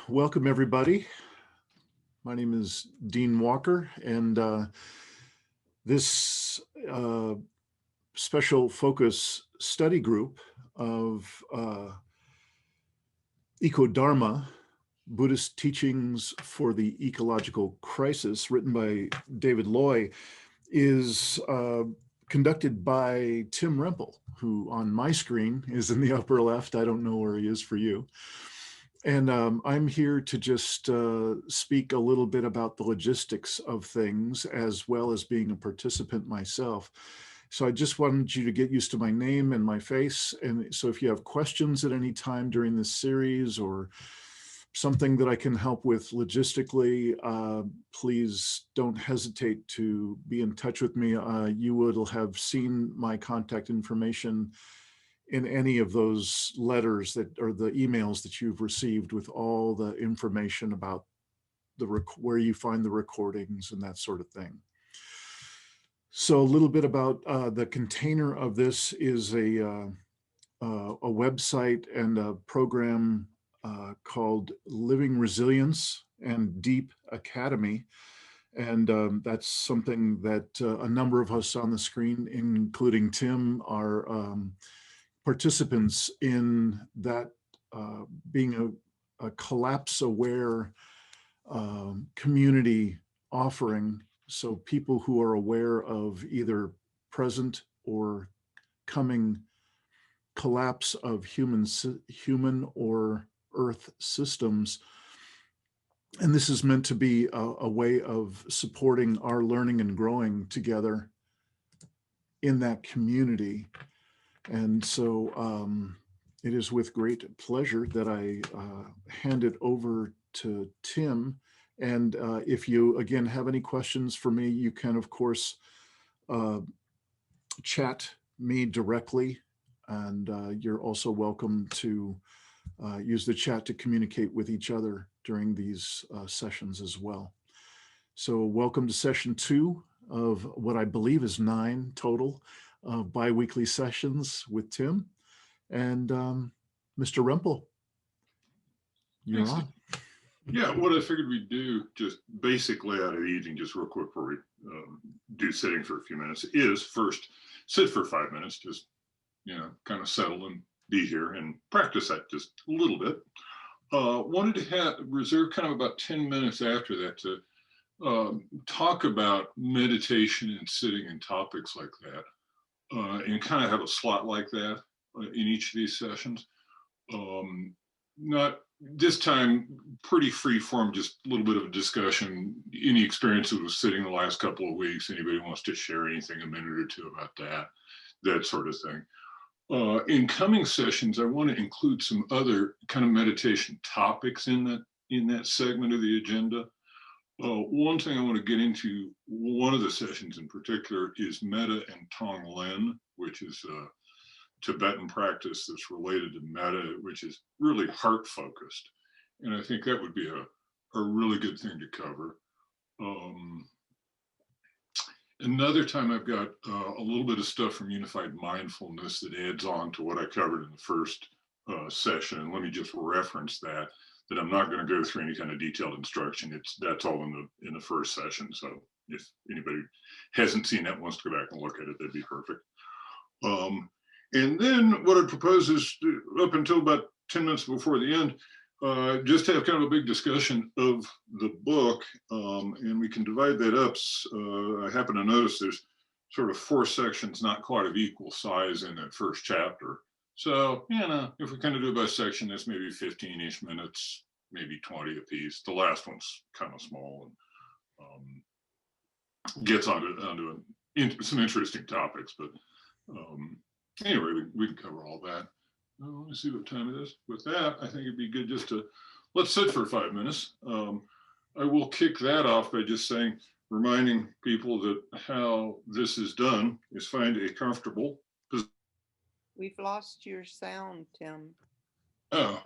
Welcome everybody. My name is Dean Walker, and this special focus study group of Ecodharma, Buddhist Teachings for the Ecological Crisis, written by David Loy, is conducted by Tim Remple, who on my screen is in the upper left. I don't know where he is for you. And I'm here to just speak a little bit about the logistics of things, as well as being a participant myself. So I just wanted you to get used to my name and my face. And so if you have questions at any time during this series or something that I can help with logistically, please don't hesitate to be in touch with me. You will have seen my contact information in any of those letters that or the emails that you've received with all the information about where you find the recordings and that sort of thing. So a little bit about the container of this is a website and a program called Living Resilience and Deep Academy. And that's something that a number of us on the screen, including Tim, are participants in that, being a collapse-aware community offering. So people who are aware of either present or coming collapse of human or earth systems. And this is meant to be a way of supporting our learning and growing together in that community. And so it is with great pleasure that I hand it over to Tim. And if you, again, have any questions for me, you can, of course, chat me directly. And you're also welcome to use the chat to communicate with each other during these sessions as well. So welcome to session 2 of what I believe is 9 total bi-weekly sessions with Tim. And Mr. Remple, you're on. Yeah, what I figured we'd do, just basic layout of the evening, just real quick before we do sitting for a few minutes, is first sit for 5 minutes, just, kind of settle and be here and practice that just a little bit. Wanted to reserve kind of about 10 minutes after that to talk about meditation and sitting and topics like that, and kind of have a slot like that in each of these sessions. Not this time, pretty free form, just a little bit of a discussion. Any experiences with sitting the last couple of weeks? Anybody wants to share anything, a minute or two about that sort of thing. In coming sessions, I want to include some other kind of meditation topics in that segment of the agenda. One thing I want to get into, one of the sessions in particular, is metta and tonglen, which is a Tibetan practice that's related to metta, which is really heart focused. And I think that would be a really good thing to cover. Another time I've got a little bit of stuff from Unified Mindfulness that adds on to what I covered in the first session. And let me just reference that I'm not going to go through any kind of detailed instruction. That's all in the first session. So if anybody hasn't seen that, wants to go back and look at it, that'd be perfect. And then what I propose is, up until about 10 minutes before the end, just have kind of a big discussion of the book, and we can divide that up. I happen to notice there's sort of 4 sections, not quite of equal size in that first chapter. So, if we kind of do it by section, that's maybe 15-ish minutes, maybe 20 apiece. The last one's kind of small and gets onto some interesting topics, but anyway, we can cover all that. Let me see what time it is. With that, I think it'd be good just to let's sit for 5 minutes. I will kick that off by just reminding people that how this is done is find a comfortable position. We've lost your sound, Tim. Oh,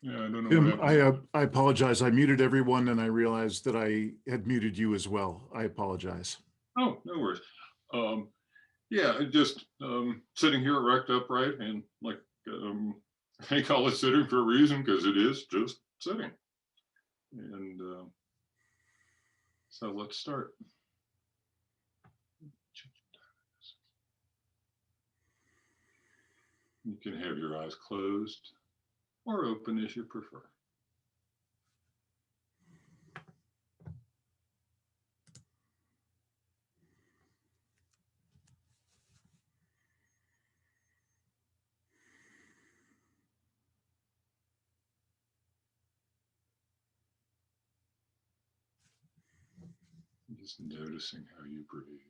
yeah, I don't know. Tim, I apologize. I muted everyone and I realized that I had muted you as well. I apologize. Oh, no worries. Yeah, just sitting here erect upright, and like I call it sitting for a reason, because it is just sitting. And so let's start. You can have your eyes closed or open as you prefer. Just noticing how you breathe.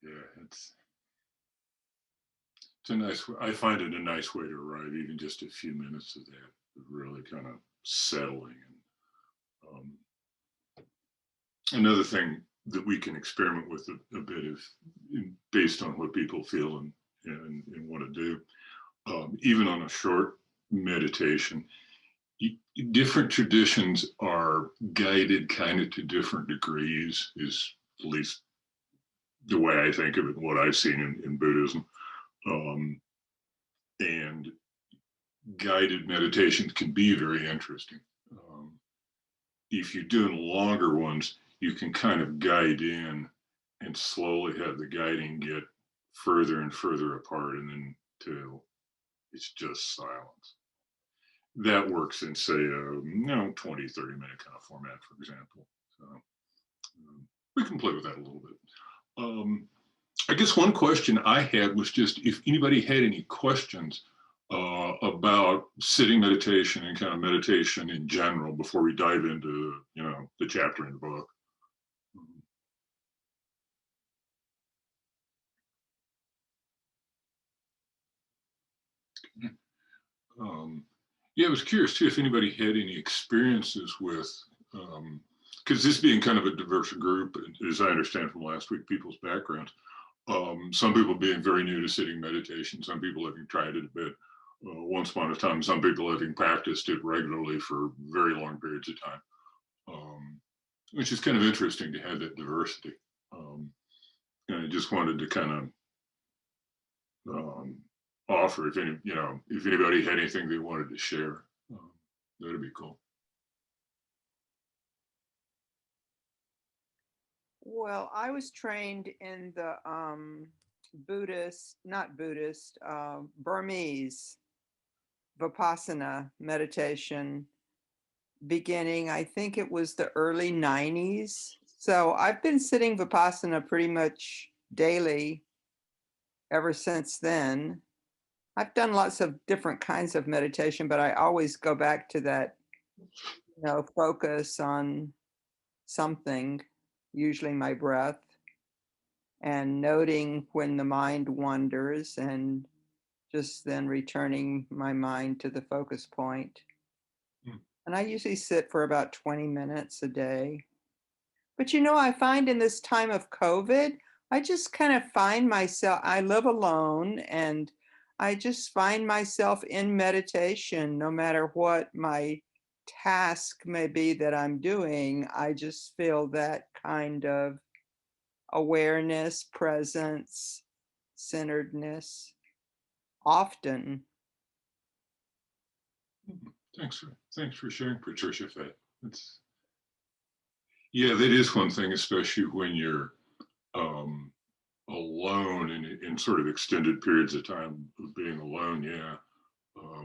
Yeah, it's a nice, I find it a nice way to arrive, even just a few minutes of that, really kind of settling. And another thing that we can experiment with a bit of, based on what people feel and want to do, even on a short meditation, different traditions are guided kind of to different degrees, is at least the way I think of it, what I've seen in Buddhism. And guided meditations can be very interesting. If you're doing longer ones, you can kind of guide in and slowly have the guiding get further and further apart, and then till it's just silence. That works in, say, a 20, 30-minute kind of format, for example. So we can play with that a little bit. I guess one question I had was just if anybody had any questions about sitting meditation and kind of meditation in general before we dive into, the chapter in the book. Yeah, I was curious too if anybody had any experiences with, because this being kind of a diverse group, as I understand from last week, people's backgrounds, some people being very new to sitting meditation, some people having tried it a bit once upon a time, some people having practiced it regularly for very long periods of time, which is kind of interesting to have that diversity. And I just wanted to kind of offer if anybody had anything they wanted to share, that'd be cool. Well, I was trained in the Burmese Vipassana meditation beginning, I think it was the early 90s. So I've been sitting Vipassana pretty much daily ever since then. I've done lots of different kinds of meditation, but I always go back to that, focus on something, usually my breath, and noting when the mind wanders and just then returning my mind to the focus point. And I usually sit for about 20 minutes a day. But I find in this time of COVID, I just kind of find myself, I live alone, and I just find myself in meditation no matter what my task may be that I'm doing. I just feel that kind of awareness, presence, centeredness often. Thanks for sharing, Patricia. Yeah, that is one thing, especially when you're alone in sort of extended periods of time of being alone. Yeah,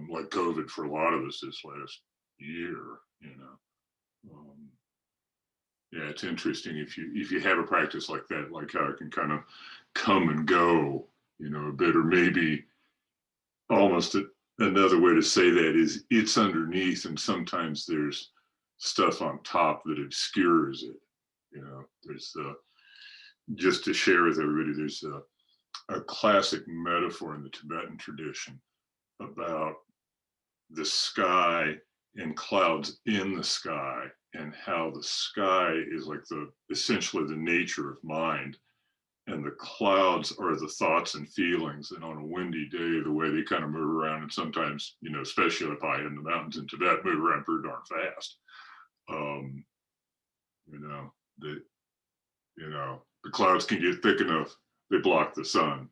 like COVID for a lot of us this last year. Yeah, it's interesting if you have a practice like that, like how it can kind of come and go, a bit, or maybe almost another way to say that is it's underneath, and sometimes there's stuff on top that obscures it. There's just to share with everybody, there's a classic metaphor in the Tibetan tradition about the sky and clouds in the sky, and how the sky is like essentially the nature of mind, and the clouds are the thoughts and feelings. And on a windy day, the way they kind of move around, and sometimes, especially up high in the mountains in Tibet, move around pretty darn fast. The clouds can get thick enough, they block the sun.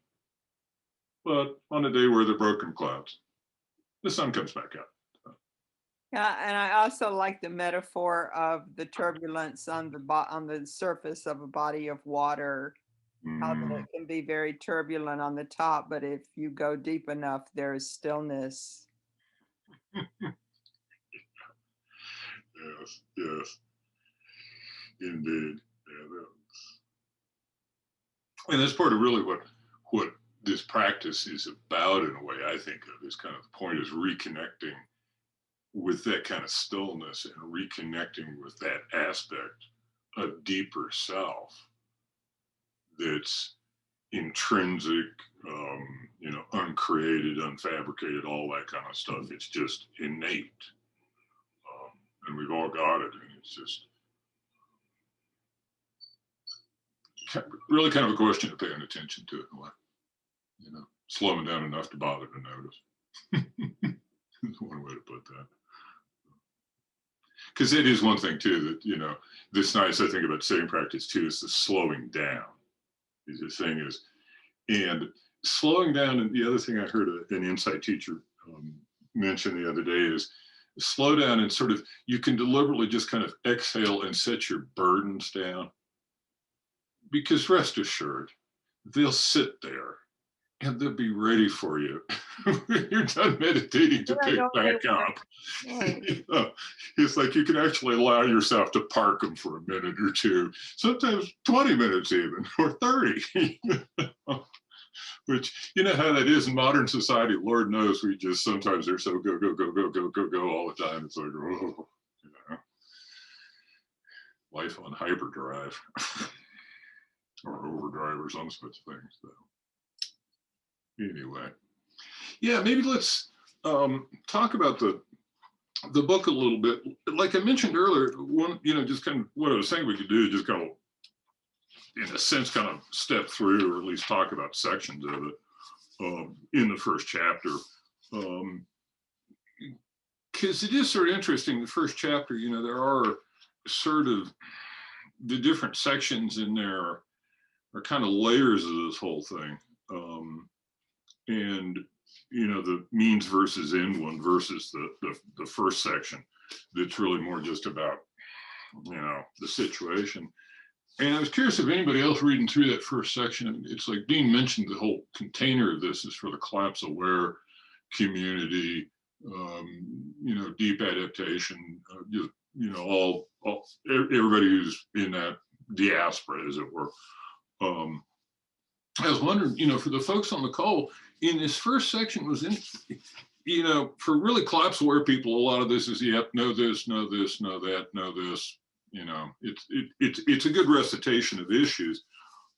But on a day where they're broken clouds, the sun comes back out. Yeah, and I also like the metaphor of the turbulence on the surface of a body of water. How that it can be very turbulent on the top, but if you go deep enough, there is stillness. Yes, indeed. Yeah, and that's part of really what this practice is about, in a way, I think of, is kind of the point is reconnecting with that kind of stillness and reconnecting with that aspect of deeper self that's intrinsic, uncreated, unfabricated, all that kind of stuff. It's just innate. And we've all got it. And it's just really kind of a question of paying attention to it in a way. Slowing down enough to bother to notice. That's one way to put that. Because it is one thing too that, this nice, I think about sitting practice too, is the slowing down. The thing is, and slowing down, and the other thing I heard an insight teacher mention the other day is slow down and sort of, you can deliberately just kind of exhale and set your burdens down. Because rest assured, they'll sit there and they'll be ready for you when you're done meditating to pick back up. Right. It's like you can actually allow yourself to park them for a minute or two, sometimes 20 minutes even, or 30. Which, you know how that is in modern society. Lord knows we just sometimes they're so go, go, go, go, go, go, go all the time. It's like, oh, life on hyperdrive or overdrive or some such thing. So anyway, yeah, maybe let's talk about the book a little bit. Like I mentioned earlier, just kind of what I was saying we could do is just kind of, in a sense, kind of step through or at least talk about sections of it in the first chapter. Because it is sort of interesting, the first chapter, there are sort of the different sections in there are kind of layers of this whole thing. And the means versus end one versus the first section that's really more just about the situation. And I was curious if anybody else reading through that first section, it's like Dean mentioned, the whole container of this is for the collapse aware community, deep adaptation, all everybody who's in that diaspora, as it were. I was wondering, for the folks on the call, in this first section was in, for really collapse aware people, a lot of this is, yep, know this, know this, know that, know this. It's a good recitation of issues.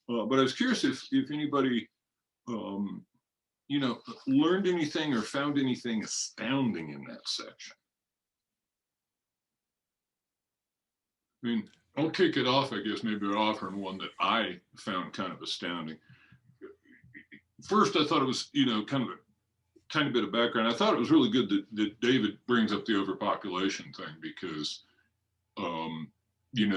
But I was curious if anybody, learned anything or found anything astounding in that section. I mean, I'll kick it off, I guess, maybe offering one that I found kind of astounding. First, I thought it was, kind of a tiny bit of background. I thought it was really good that David brings up the overpopulation thing because,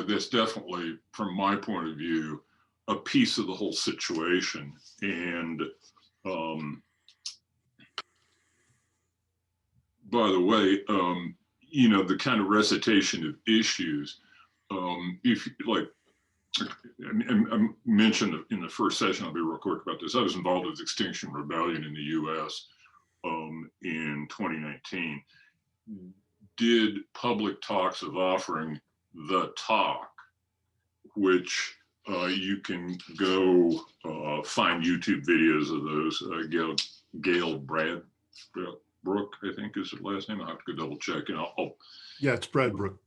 that's definitely, from my point of view, a piece of the whole situation. And by the way, the kind of recitation of issues, if like, I mentioned in the first session, I'll be real quick about this. I was involved with Extinction Rebellion in the US in 2019. Did public talks of offering the talk, which you can go find YouTube videos of those. Gail Brooke, I think is her last name. I'll have to go double check. Yeah, it's Brad Brooke.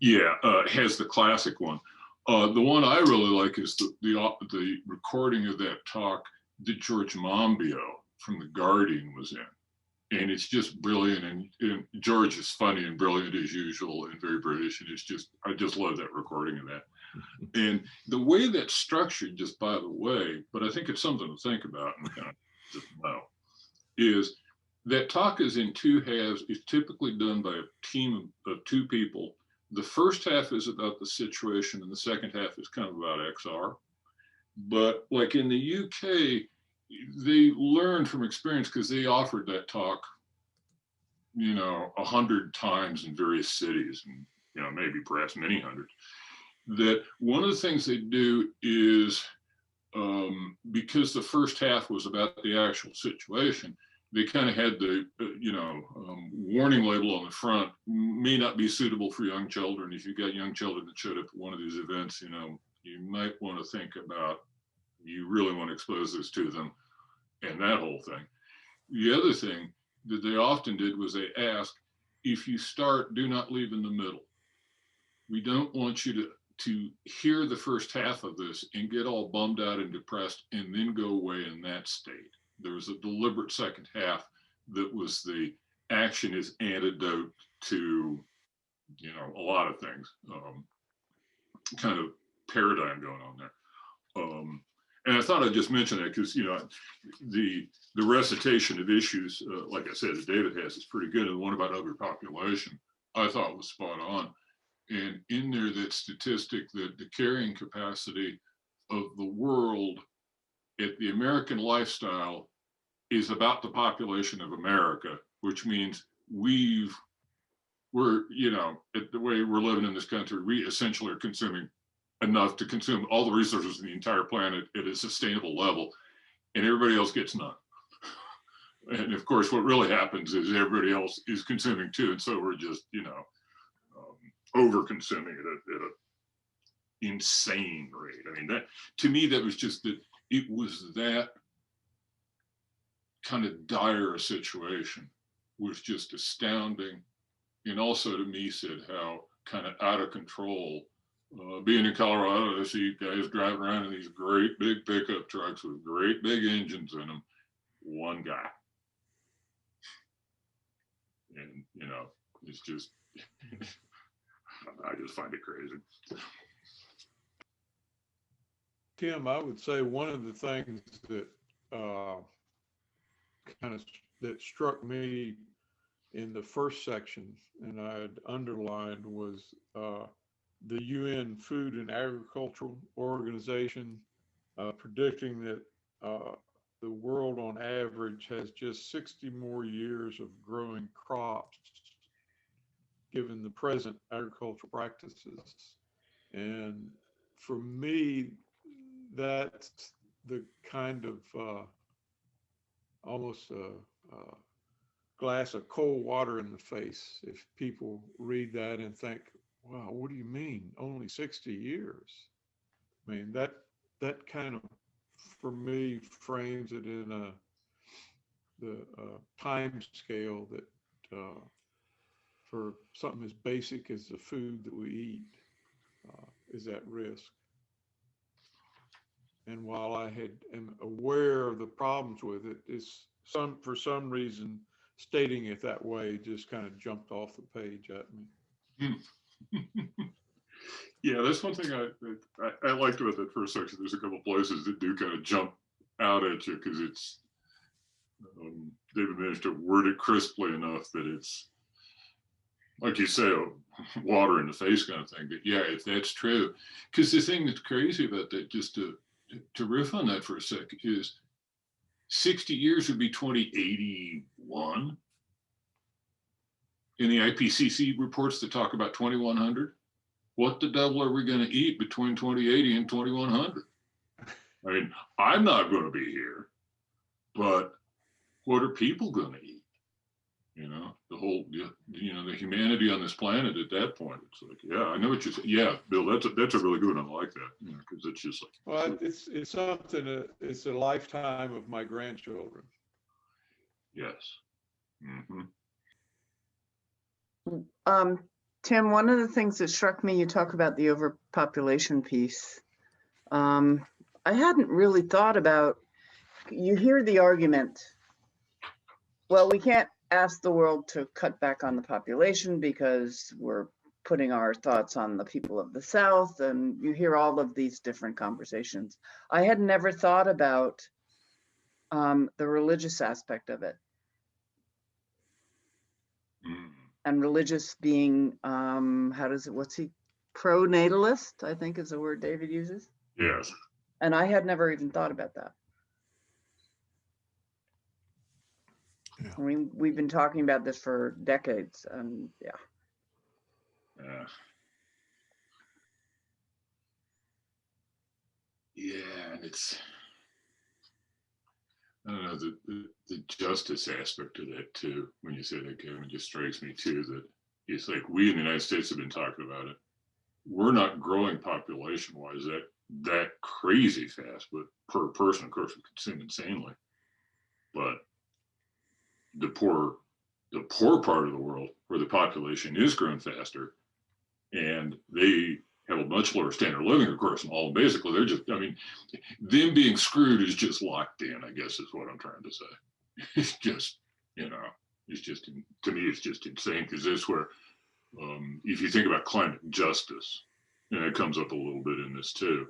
Yeah, has the classic one. The one I really like is the recording of that talk that George Monbiot from The Guardian was in. And it's just brilliant. And George is funny and brilliant as usual and very British. And I just love that recording of that. And the way that's structured, just by the way, but I think it's something to think about and kind of just know, is that talk is in two halves. It's typically done by a team of two people. The first half is about the situation and the second half is kind of about XR. But like in the UK, they learned from experience because they offered that talk, 100 times in various cities and, maybe perhaps many hundreds, that one of the things they do is because the first half was about the actual situation, they kind of had the, warning label on the front, may not be suitable for young children. If you've got young children that showed up at one of these events, you might want to think about, you really want to expose this to them and that whole thing. The other thing that they often did was they asked, if you start, do not leave in the middle. We don't want you to to hear the first half of this and get all bummed out and depressed and then go away in that state. There was a deliberate second half that was the action is antidote to, you know, a lot of things, kind of paradigm going on there. And I thought I'd just mention that because, you know, the recitation of issues, like I said, that David has is pretty good. And the one about overpopulation, I thought was spot on. And in there, that statistic that the carrying capacity of the world at the American lifestyle is about the population of America, which means we're, you know, the way we're living in this country, we essentially are consuming enough to consume all the resources of the entire planet at a sustainable level, and everybody else gets none. And of course, what really happens is everybody else is consuming too, and so we're just, you know, over consuming it at an insane rate. I mean, that to me, that was just that it was that kind of dire a situation was just astounding, and also to me said how kind of out of control. Being in Colorado, I see guys driving around in these great big pickup trucks with great big engines in them. One guy, and you know, it's just. I just find it crazy. Tim, I would say one of the things that that struck me in the first section, and I had underlined, was the UN Food and Agricultural Organization predicting that the world on average has just 60 more years of growing crops given the present agricultural practices. And for me, that's the kind of almost a glass of cold water in the face if people read that and think, wow, what do you mean? Only 60 years? I mean, that kind of, for me, frames it in the time scale that for something as basic as the food that we eat is at risk. And while I am aware of the problems with it, it's for some reason stating it that way just kind of jumped off the page at me. Yeah, that's one thing I liked about that first section. There's a couple places that do kind of jump out at you because it's David managed to word it crisply enough that it's, like you say, a water in the face kind of thing. But yeah, if that's true, because the thing that's crazy about that, just to riff on that for a second, is 60 years would be 2081. In the IPCC reports that talk about 2100. What the devil are we going to eat between 2080 and 2100? I mean, I'm not going to be here, but what are people going to eat? You know, the whole, you know, the humanity on this planet at that point. It's like, yeah, I know what you're saying. Yeah, Bill, that's a really good one. I like that, you know, because it's just like. Well, it's something, it's a lifetime of my grandchildren. Yes. Mm-hmm. Tim, one of the things that struck me, you talk about the overpopulation piece. I hadn't really thought about, you hear the argument, well, we can't ask the world to cut back on the population because we're putting our thoughts on the people of the South, and you hear all of these different conversations. I had never thought about the religious aspect of it. Mm. And religious being, what's he, pro-natalist, I think is the word David uses. Yes. And I had never even thought about that. Yeah. I mean, we've been talking about this for decades, and yeah. Yeah. Yeah, and it's, I don't know, the justice aspect of that too, when you say that, Kevin, just strikes me too, that it's like we in the United States have been talking about it. We're not growing population-wise that crazy fast, but per person, of course, we consume insanely. But the poor part of the world where the population is growing faster and they have a much much lower standard of living, of course, and all. Basically, they're just, I mean, them being screwed is just locked in, I guess is what I'm trying to say. It's just, you know, it's just, to me, it's just insane, because that's where, if you think about climate justice, and it comes up a little bit in this too,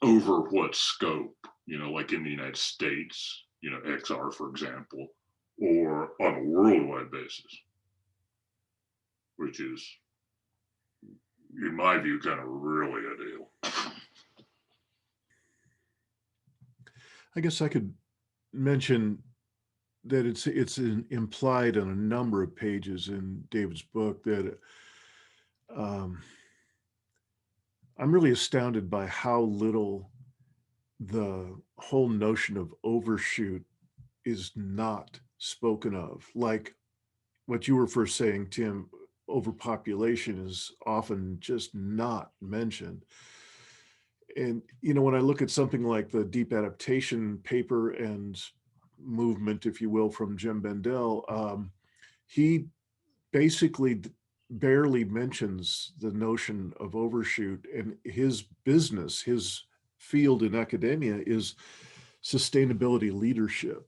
over what scope, you know, like in the United States, you know, XR, for example, or on a worldwide basis, which is, in my view, kind of really a deal. I guess I could mention that it's implied on a number of pages in David's book that I'm really astounded by how little the whole notion of overshoot is not spoken of. Like what you were first saying, Tim, overpopulation is often just not mentioned. And, you know, when I look at something like the deep adaptation paper and movement, if you will, from Jim Bendell, he basically barely mentions the notion of overshoot, and his business, his field in academia is sustainability leadership.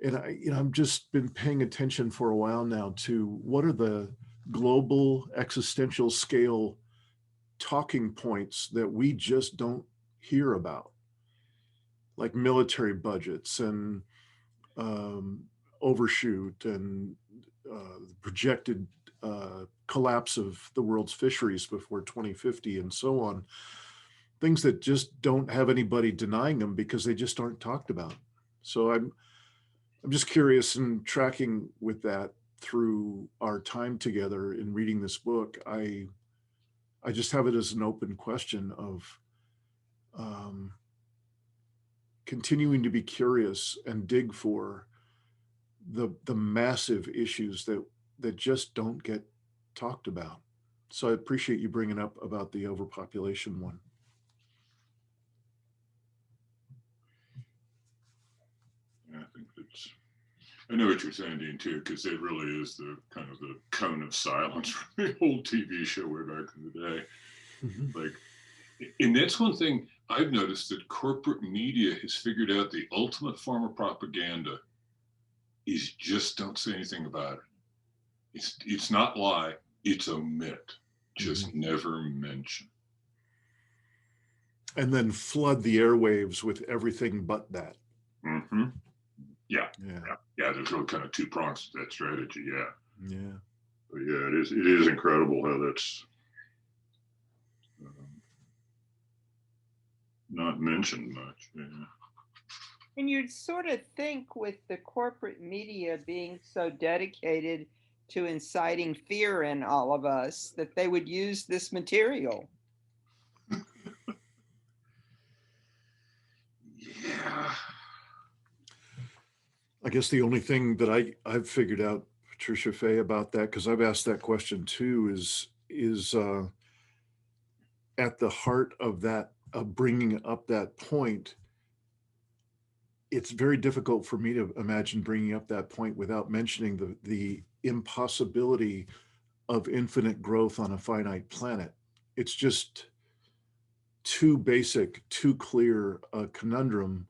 And I've just been paying attention for a while now to what are the global existential scale talking points that we just don't hear about, like military budgets and overshoot and projected collapse of the world's fisheries before 2050 and so on. Things that just don't have anybody denying them because they just aren't talked about. So I'm just curious, and tracking with that through our time together in reading this book, I just have it as an open question of continuing to be curious and dig for the massive issues that just don't get talked about. So I appreciate you bringing up about the overpopulation one. Yeah, I think I know what you're saying, Dean, too, because it really is the kind of the cone of silence from the old TV show way back in the day. Mm-hmm. Like, and that's one thing I've noticed, that corporate media has figured out the ultimate form of propaganda is just don't say anything about it. It's not lie, it's omit. Just mm-hmm. never mention. And then flood the airwaves with everything but that. Mm-hmm. Yeah. There's really kind of two prongs to that strategy. Yeah. But yeah, it is incredible how that's not mentioned much. Yeah. And you'd sort of think, with the corporate media being so dedicated to inciting fear in all of us, that they would use this material. Yeah. I guess the only thing that I've figured out, Patricia Fay, about that, because I've asked that question too, is at the heart of that, of bringing up that point. It's very difficult for me to imagine bringing up that point without mentioning the impossibility of infinite growth on a finite planet. It's just too basic, too clear a conundrum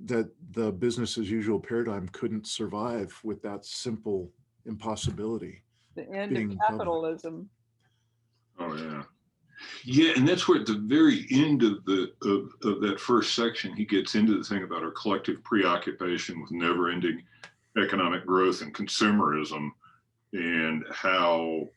that the business as usual paradigm couldn't survive with that simple impossibility. The end of capitalism. Public. Oh yeah. Yeah, and that's where at the very end of that first section, he gets into the thing about our collective preoccupation with never-ending economic growth and consumerism, and how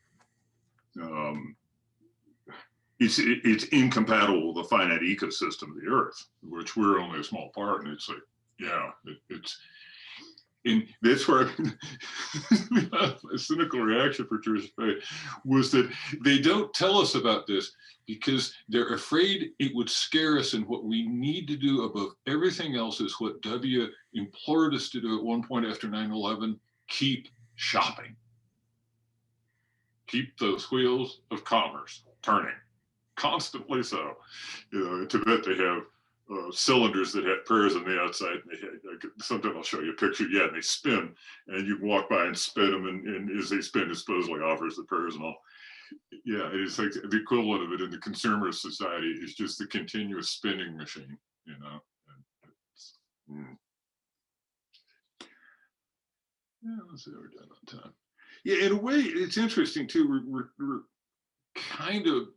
it's incompatible with the finite ecosystem of the Earth, which we're only a small part. And it's like, yeah, and that's where my cynical reaction for Patricia Fay was that they don't tell us about this because they're afraid it would scare us. And what we need to do above everything else is what W implored us to do at one point after 9/11: keep shopping. Keep those wheels of commerce turning, constantly so. You know, in Tibet they have cylinders that have prayers on the outside, and sometimes I'll show you a picture. Yeah, and they spin, and you can walk by and spin them, and as they spin, it supposedly offers the prayers and all. Yeah, it's like the equivalent of it in the consumerist society is just the continuous spinning machine, you know. Yeah, let's see how we're done on time. Yeah, in a way, it's interesting too. We're kind of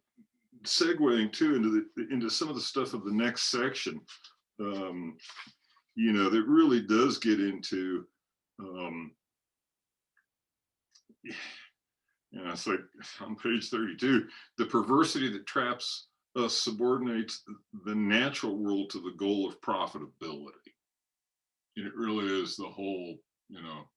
segueing too into some of the stuff of the next section. You know, that really does get into, you know, it's like on page 32, the perversity that traps us subordinates the natural world to the goal of profitability. And it really is the whole, you know,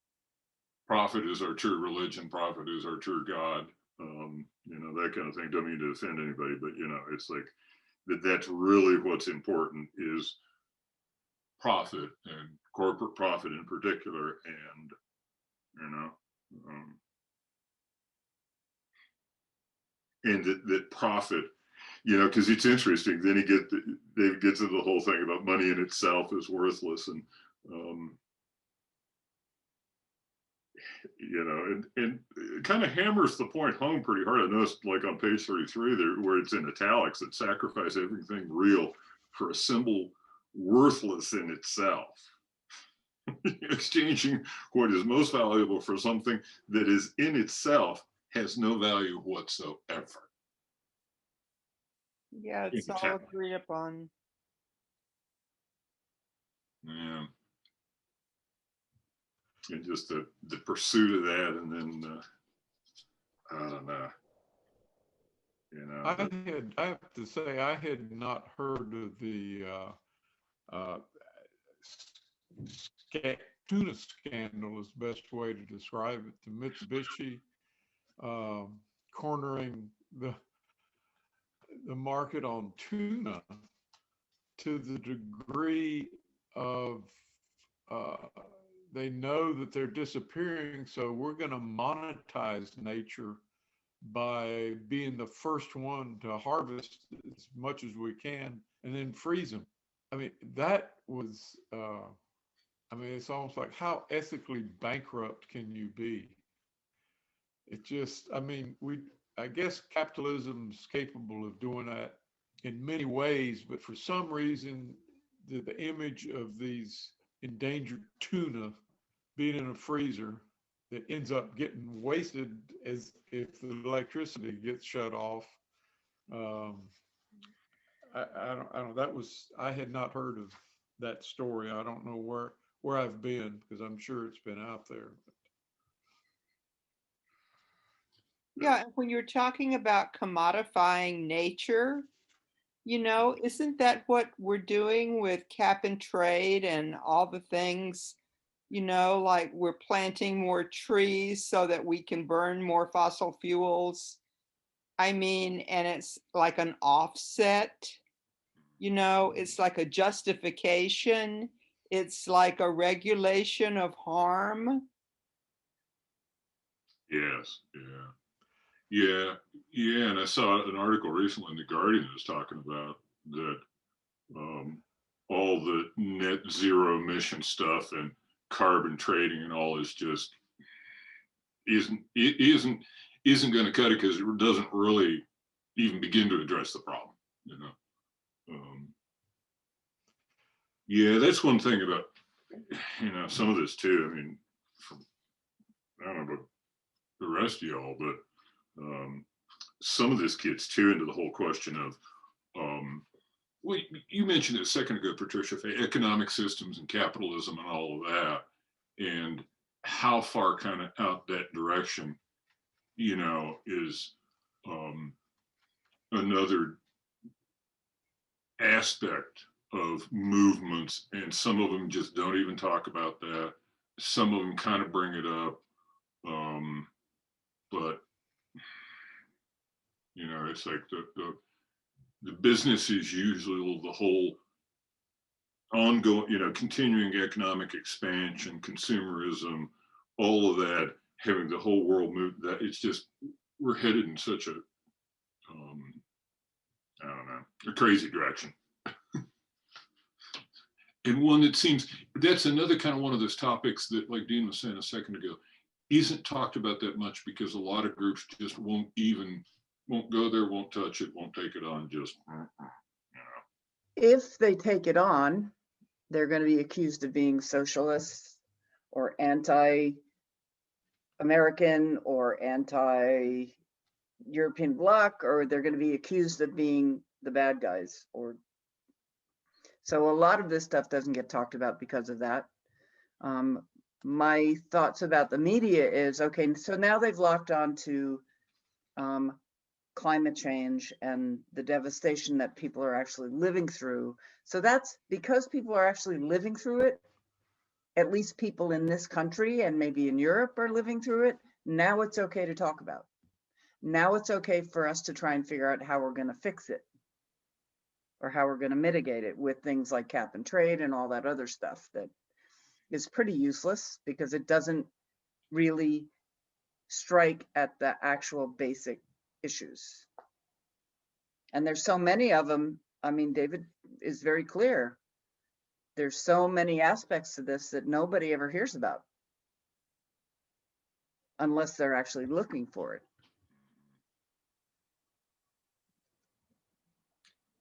profit is our true religion, profit is our true God, you know, that kind of thing. Don't mean to offend anybody, but, you know, it's like that's really what's important is profit, and corporate profit in particular, and, you know, and that profit, you know, because it's interesting. Then David gets into the whole thing about money in itself is worthless, and you know, and it kind of hammers the point home pretty hard. I noticed, like on page 33 there, where it's in italics, that sacrifice everything real for a symbol worthless in itself. Exchanging what is most valuable for something that is in itself has no value whatsoever. Yeah, it's all agreed upon. Yeah. And just the pursuit of that, and then I don't know. You know, I have to say, I had not heard of the tuna scandal is the best way to describe it. The Mitsubishi cornering the market on tuna to the degree of they know that they're disappearing, so we're going to monetize nature by being the first one to harvest as much as we can and then freeze them. I mean, that was, I mean, it's almost like, how ethically bankrupt can you be? It just, I mean, I guess capitalism's capable of doing that in many ways, but for some reason, the image of these endangered tuna being in a freezer that ends up getting wasted as if the electricity gets shut off. I don't, that was, I had not heard of that story. I don't know where I've been, because I'm sure it's been out there. Yeah, when you're talking about commodifying nature, you know, isn't that what we're doing with cap and trade and all the things, you know, like we're planting more trees so that we can burn more fossil fuels? I mean, and it's like an offset, you know, it's like a justification. It's like a regulation of harm. yes, yeah, and I saw an article recently in the Guardian that was talking about that all the net zero emission stuff and carbon trading and all is just isn't going to cut it, because it doesn't really even begin to address the problem, you know. Yeah, that's one thing about, you know, some of this too. I mean, I don't know about the rest of y'all, but some of this gets too into the whole question of, well, you mentioned it a second ago, Patricia, economic systems and capitalism and all of that, and how far kind of out that direction, you know, is another aspect of movements, and some of them just don't even talk about that. Some of them kind of bring it up, but you know, it's like the business is usually the whole ongoing, you know, continuing economic expansion, consumerism, all of that, having the whole world move. That it's just, we're headed in such a I don't know, a crazy direction. And one that seems, that's another kind of one of those topics that, like Dean was saying a second ago, isn't talked about that much because a lot of groups just won't go there, won't touch it, won't take it on, just, you know. If they take it on, they're going to be accused of being socialists or anti-American or anti-European bloc, or they're going to be accused of being the bad guys. So a lot of this stuff doesn't get talked about because of that. My thoughts about the media is, okay, so now they've locked on to climate change and the devastation that people are actually living through. So that's because people are actually living through it, at least people in this country and maybe in Europe are living through it. Now it's okay to talk about. Now it's okay for us to try and figure out how we're going to fix it or how we're going to mitigate it with things like cap and trade and all that other stuff that is pretty useless because it doesn't really strike at the actual basic issues. And there's so many of them. I mean, David is very clear. There's so many aspects to this that nobody ever hears about unless they're actually looking for it.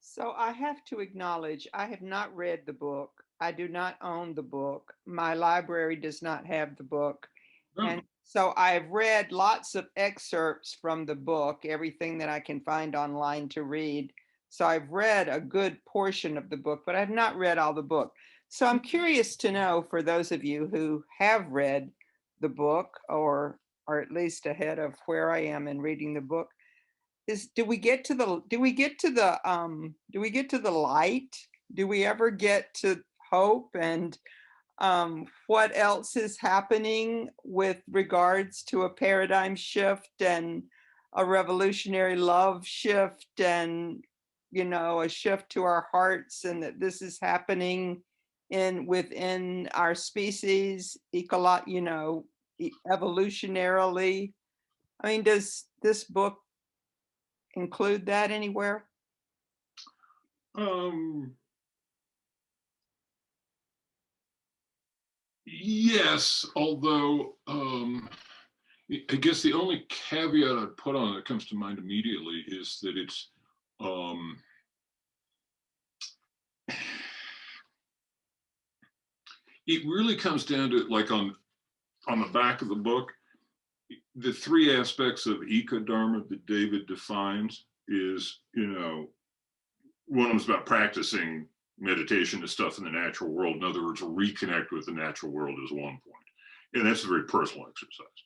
So I have to acknowledge, I have not read the book. I do not own the book. My library does not have the book. No. And so I've read lots of excerpts from the book, everything that I can find online to read. So I've read a good portion of the book, but I've not read all the book. So I'm curious to know, for those of you who have read the book or are at least ahead of where I am in reading the book, do we get to the light? Do we ever get to hope? And what else is happening with regards to a paradigm shift and a revolutionary love shift and, you know, a shift to our hearts, and that this is happening within our species, evolutionarily? I mean, does this book include that anywhere? Yes, although I guess the only caveat I'd put on it that comes to mind immediately is that it's it really comes down to, like, on the back of the book, the three aspects of Ecodharma that David defines is, you know, one of them is about practicing meditation to stuff in the natural world. In other words, reconnect with the natural world is one point. And that's a very personal exercise.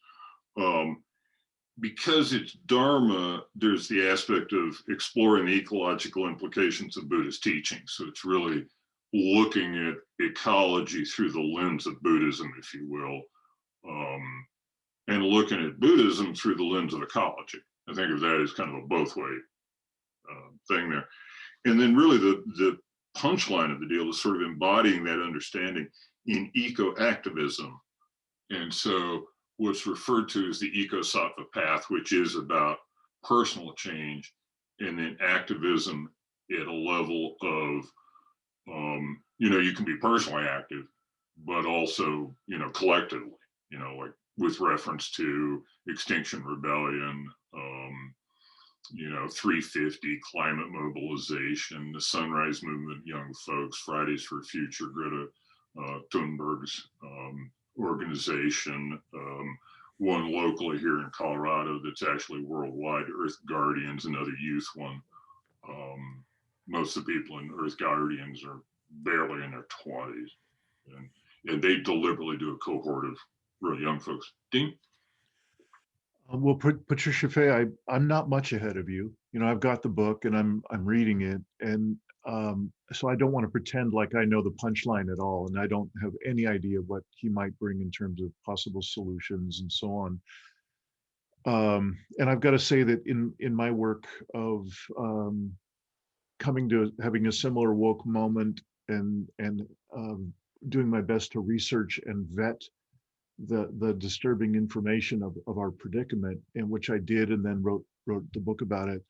Because it's Dharma, there's the aspect of exploring the ecological implications of Buddhist teachings. So it's really looking at ecology through the lens of Buddhism, if you will, and looking at Buddhism through the lens of ecology. I think of that as kind of a both-way thing there. And then really the punchline of the deal is sort of embodying that understanding in eco-activism. And so what's referred to as the eco-sattva path, which is about personal change, and then activism at a level of, you know, you can be personally active, but also, you know, collectively, you know, like with reference to Extinction Rebellion, you know, 350, climate mobilization, the Sunrise Movement, young folks, Fridays for Future, Greta Thunberg's organization, one locally here in Colorado that's actually worldwide, Earth Guardians, another youth one. Most of the people in Earth Guardians are barely in their 20s. And they deliberately do a cohort of really young folks. Dean? Well, Patricia Fay, I'm not much ahead of you. You know, I've got the book and I'm reading it, and so I don't want to pretend like I know the punchline at all, and I don't have any idea what he might bring in terms of possible solutions and so on. And I've got to say that in my work of coming to having a similar woke moment and doing my best to research and vet the disturbing information of our predicament, in which I did, and then wrote the book about it.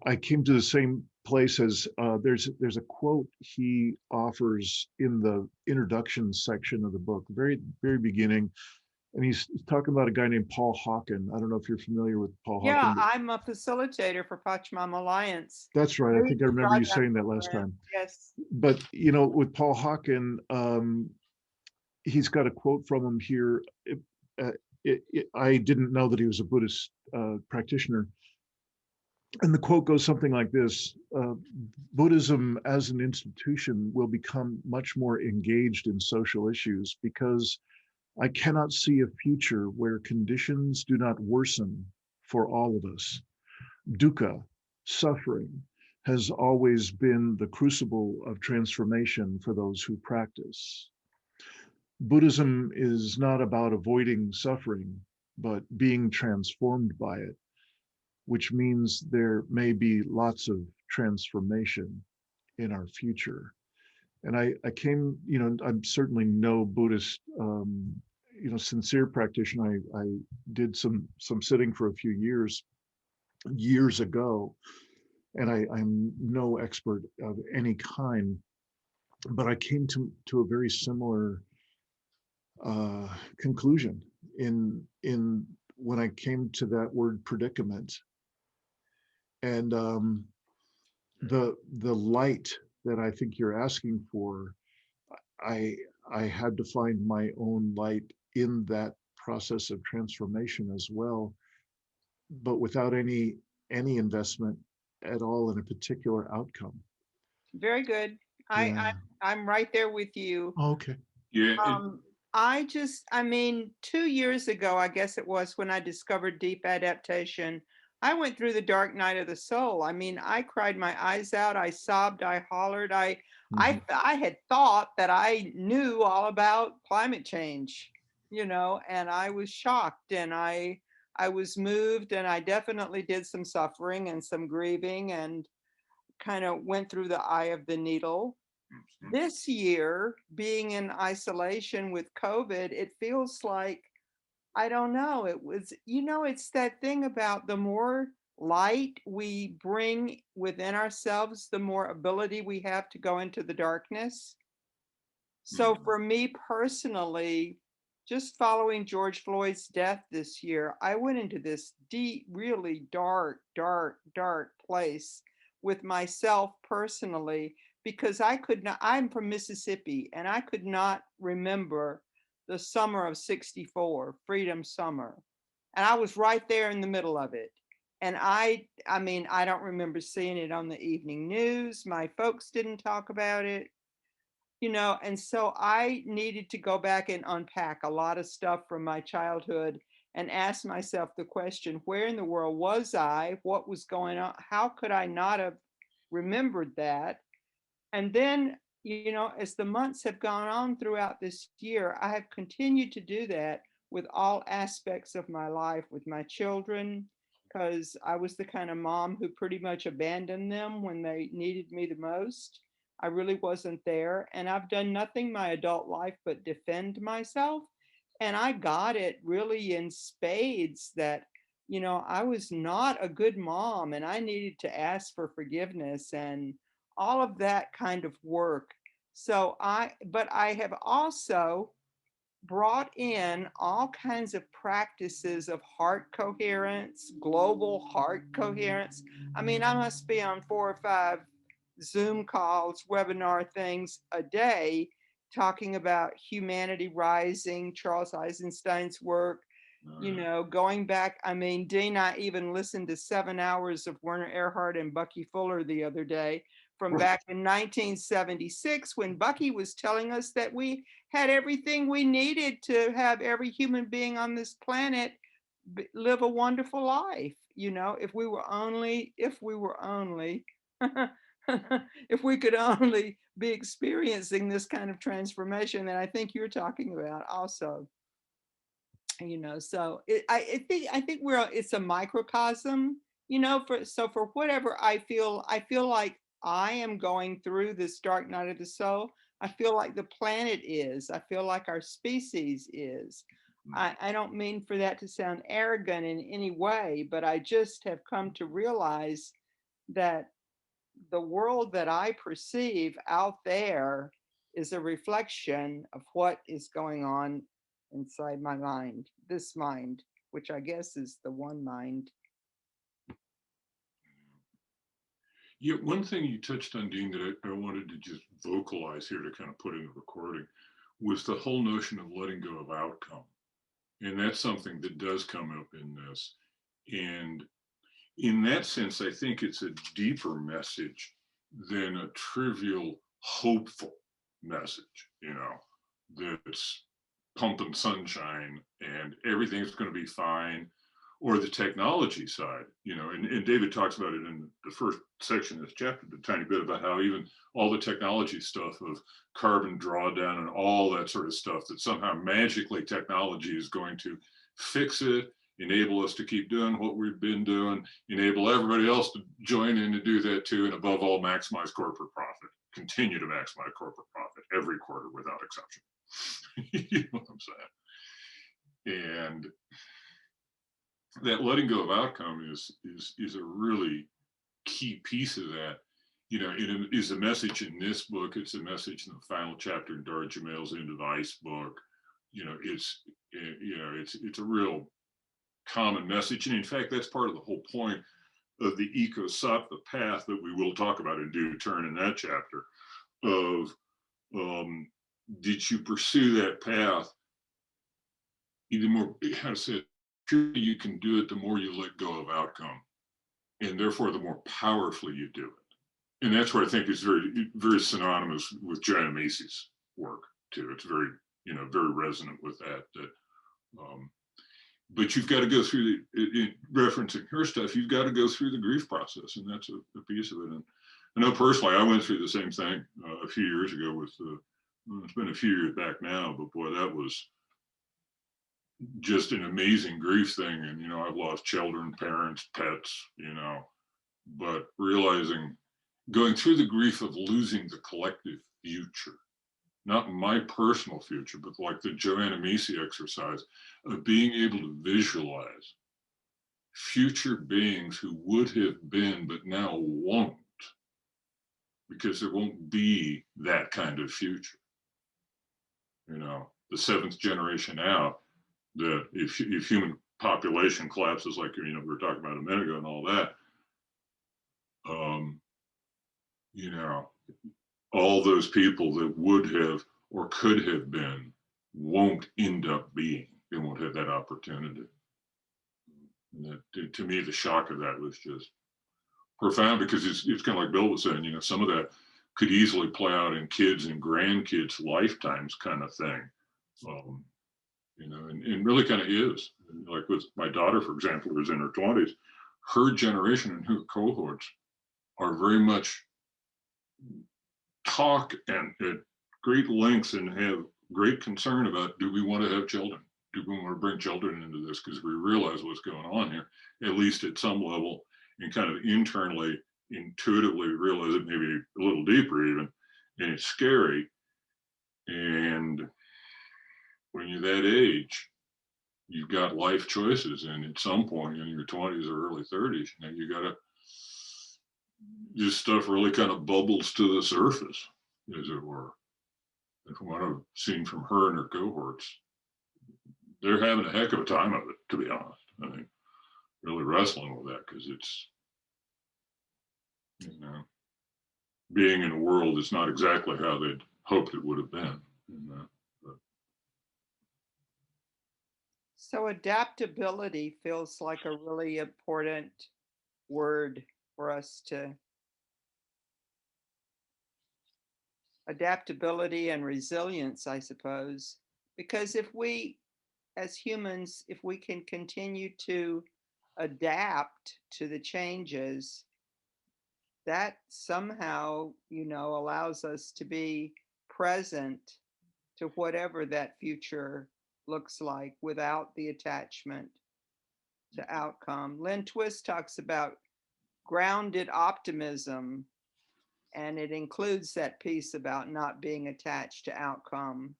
I came to the same place as there's a quote he offers in the introduction section of the book, very beginning, and he's talking about a guy named Paul Hawken. I don't know if you're familiar with Paul Yeah, Hawken, but I'm a facilitator for Pachamama Alliance. that's right. I Great think I remember you saying that last program. time. Yes. But with Paul Hawken, he's got a quote from him here. Uh, I didn't know that he was a Buddhist practitioner. And the quote goes something like this: Buddhism as an institution will become much more engaged in social issues because I cannot see a future where conditions do not worsen for all of us. Dukkha, suffering, has always been the crucible of transformation for those who practice. Buddhism is not about avoiding suffering, but being transformed by it, which means there may be lots of transformation in our future. And I came, I'm certainly no Buddhist, sincere practitioner. I did some sitting for a few years ago, and I'm no expert of any kind, but I came to a very similar conclusion in when I came to that word predicament, and the light that I think you're asking for. I I had to find my own light in that process of transformation as well, but without any investment at all in a particular outcome. Very good. I, Yeah. I I'm right there with you. Oh, okay. Yeah, I mean, 2 years ago, I guess it was when I discovered deep adaptation. I went through the dark night of the soul. I mean, I cried my eyes out. I sobbed. I hollered. Mhm. I had thought that I knew all about climate change, and I was shocked and I was moved and I definitely did some suffering and some grieving and kind of went through the eye of the needle. This year, being in isolation with COVID, it feels like, I don't know, it's that thing about the more light we bring within ourselves, the more ability we have to go into the darkness. So for me personally, just following George Floyd's death this year, I went into this deep, really dark, dark, dark place with myself personally because I could not, I'm from Mississippi and I could not remember the summer of 64, Freedom Summer. And I was right there in the middle of it. And I mean, I don't remember seeing it on the evening news. My folks didn't talk about it, and so I needed to go back and unpack a lot of stuff from my childhood and ask myself the question, where in the world was I? What was going on? How could I not have remembered that? And then, as the months have gone on throughout this year, I have continued to do that with all aspects of my life, with my children, because I was the kind of mom who pretty much abandoned them when they needed me the most. I really wasn't there. And I've done nothing my adult life but defend myself. And I got it really in spades that, I was not a good mom and I needed to ask for forgiveness and all of that kind of work. But I have also brought in all kinds of practices of heart coherence, global heart coherence. I mean, I must be on 4 or 5 Zoom calls, webinar things a day talking about humanity rising, Charles Eisenstein's work, going back. I mean, Dean, I even listened to 7 hours of Werner Erhard and Bucky Fuller the other day from back in 1976 when Bucky was telling us that we had everything we needed to have every human being on this planet live a wonderful life. If we were only, if we could only be experiencing this kind of transformation that I think you're talking about also. So I think it's a microcosm, for whatever I feel like I am going through this dark night of the soul. I feel like the planet is. I feel like our species is. I don't mean for that to sound arrogant in any way, but I just have come to realize that the world that I perceive out there is a reflection of what is going on inside my mind, this mind, which I guess is the one mind. Yeah, one thing you touched on, Dean, that I wanted to just vocalize here to kind of put in the recording was the whole notion of letting go of outcome. And that's something that does come up in this. And in that sense, I think it's a deeper message than a trivial, hopeful message, you know, that's pumping sunshine and everything's going to be fine, or the technology side, you know, and David talks about it in the first section of this chapter, a tiny bit about how even all the technology stuff of carbon drawdown and all that sort of stuff, that somehow magically technology is going to fix it, enable us to keep doing what we've been doing, enable everybody else to join in to do that too, and above all, maximize corporate profit, continue to maximize corporate profit every quarter without exception. You know what I'm saying? And that letting go of outcome is a really key piece of that. You know, it is a message in this book. It's a message in the final chapter in Dara Jamel's Into the Ice book. You know, it's a real common message, and in fact, that's part of the whole point of the eco-sattva path that we will talk about in due turn in that chapter. Of did you pursue that path? The more, how to say it, you can do it, the more you let go of outcome, and therefore the more powerfully you do it. And that's what I think is very, very synonymous with Joanna Macy's work too. It's very, you know, very resonant with that. But you've got to go through referencing her stuff. You've got to go through the grief process, and that's a piece of it. And I know personally, I went through the same thing a few years ago with. It's been a few years back now, but boy, that was just an amazing grief thing. And, you know, I've lost children, parents, pets, you know, but realizing, going through the grief of losing the collective future, not my personal future, but like the Joanna Macy exercise of being able to visualize future beings who would have been, but now won't, because there won't be that kind of future. You know, the seventh generation out, that if human population collapses, like, you know, we were talking about a minute ago and all that, you know, all those people that would have or could have been won't end up being. They won't have that opportunity. And that, to me, the shock of that was just profound, because it's kind of like Bill was saying, you know, some of that could easily play out in kids and grandkids' lifetimes kind of thing. You know, and really kind of is. Like with my daughter, for example, who's in her 20s, her generation and her cohorts are very much talk and at great lengths and have great concern about, do we want to have children? Do we want to bring children into this? Because we realize what's going on here, at least at some level, and kind of internally, intuitively realize it, maybe a little deeper even, and it's scary. And when you're that age, you've got life choices, and at some point in your 20s or early 30s, you know, you gotta, this stuff really kind of bubbles to the surface, as it were. And from what I've seen from her and her cohorts, they're having a heck of a time of it, to be honest. I mean, really wrestling with that, because it's, you know, being in a world that's not exactly how they'd hoped it would have been. You know? So adaptability feels like a really important word for us to, adaptability and resilience, I suppose, because if we, as humans, if we can continue to adapt to the changes, that somehow, you know, allows us to be present to whatever that future looks like without the attachment to outcome. Lynn Twist talks about grounded optimism, and it includes that piece about not being attached to outcome,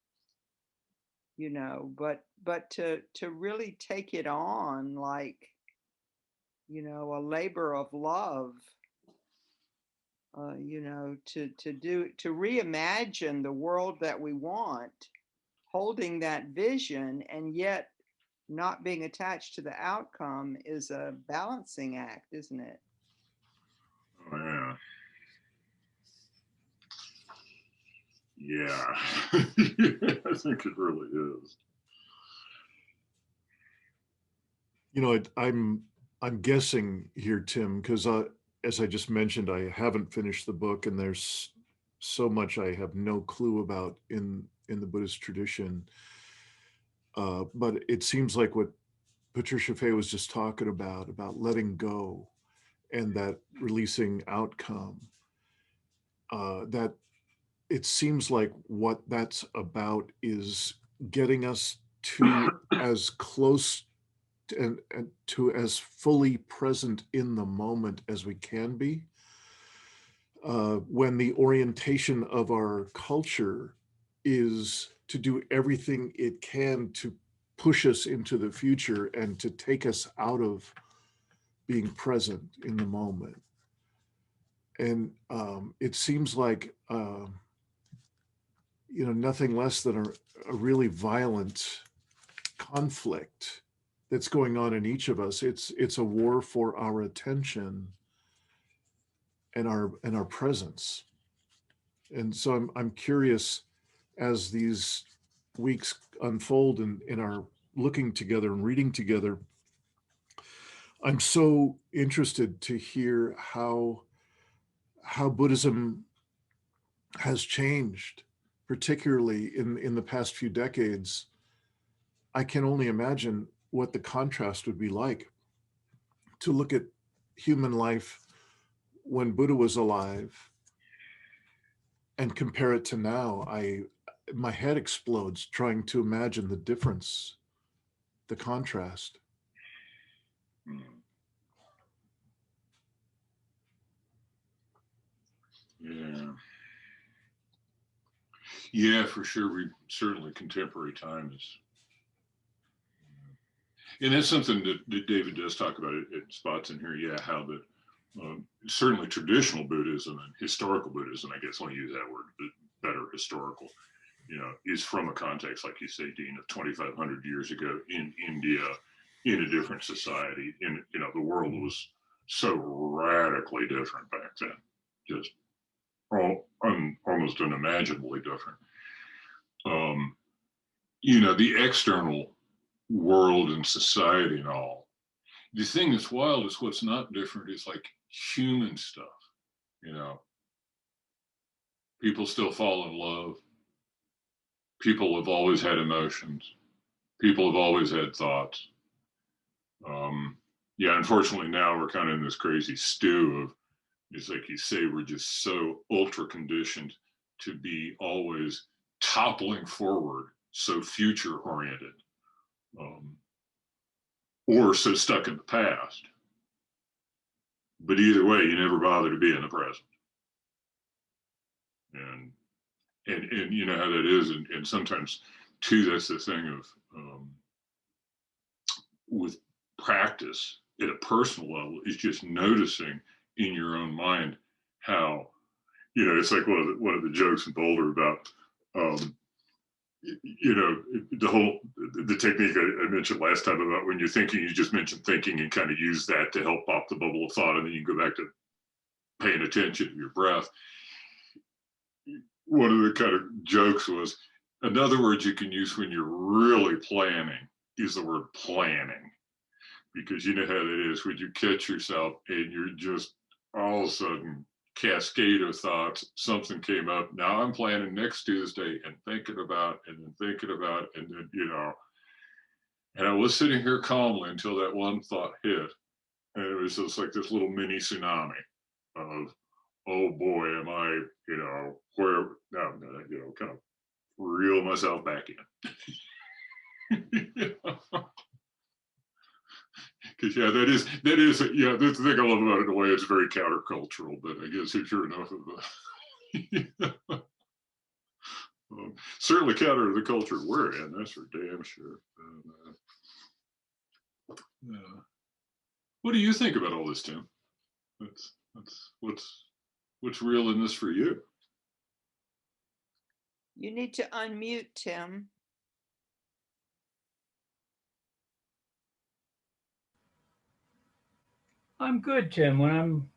you know, but to really take it on like, you know, a labor of love, you know, to reimagine the world that we want holding that vision and yet not being attached to the outcome is a balancing act, isn't it? Oh, yeah. Yeah. I think it really is. You know, I'm guessing here, Tim, because as I just mentioned, I haven't finished the book, and there's so much I have no clue about in the Buddhist tradition. But it seems like what Patricia Fay was just talking about letting go and that releasing outcome, that it seems like what that's about is getting us to as close and to as fully present in the moment as we can be, when the orientation of our culture is to do everything it can to push us into the future and to take us out of being present in the moment. And it seems like, nothing less than a really violent conflict that's going on in each of us. It's a war for our attention and our presence. And so I'm curious, as these weeks unfold and in our looking together and reading together, I'm so interested to hear how Buddhism has changed, particularly in the past few decades. I can only imagine what the contrast would be like to look at human life when Buddha was alive and compare it to now. My head explodes trying to imagine the difference, the contrast. Yeah. Yeah, for sure. Certainly contemporary time is, and that's something that David does talk about it spots in here. Yeah, how that certainly traditional Buddhism and historical Buddhism, I guess I'll use that word, but better historical, is from a context, like you say, Dean, of 2,500 years ago in India, in a different society. In, the world was so radically different back then, just almost unimaginably different. The external world and society and all. The thing that's wild is what's not different is like human stuff. People still fall in love. People have always had emotions. People have always had thoughts. Yeah, unfortunately now we're kind of in this crazy stew of, it's like you say, we're just so ultra conditioned to be always toppling forward, so future oriented, or so stuck in the past. But either way, you never bother to be in the present. And you know how that is, and sometimes too, that's the thing of with practice at a personal level, is just noticing in your own mind how, it's like one of the jokes in Boulder about the technique I mentioned last time about when you're thinking, you just mentioned thinking and kind of use that to help pop the bubble of thought, and then you go back to paying attention to your breath. One of the kind of jokes was, another word you can use when you're really planning is the word planning, because you know how that is when you catch yourself and you're just all of a sudden cascade of thoughts, something came up, now I'm planning next Tuesday and thinking about, and then and I was sitting here calmly until that one thought hit, and it was just like this little mini tsunami of, oh boy, am I, where now I'm gonna, kind of reel myself back in. Because that is, that's the thing I love about it in a way. It's very countercultural, but I guess if you're enough of a certainly counter to the culture we're in, that's for damn sure. What do you think about all this, Tim? What's real in this for you? You need to unmute, Tim. I'm good, Tim. When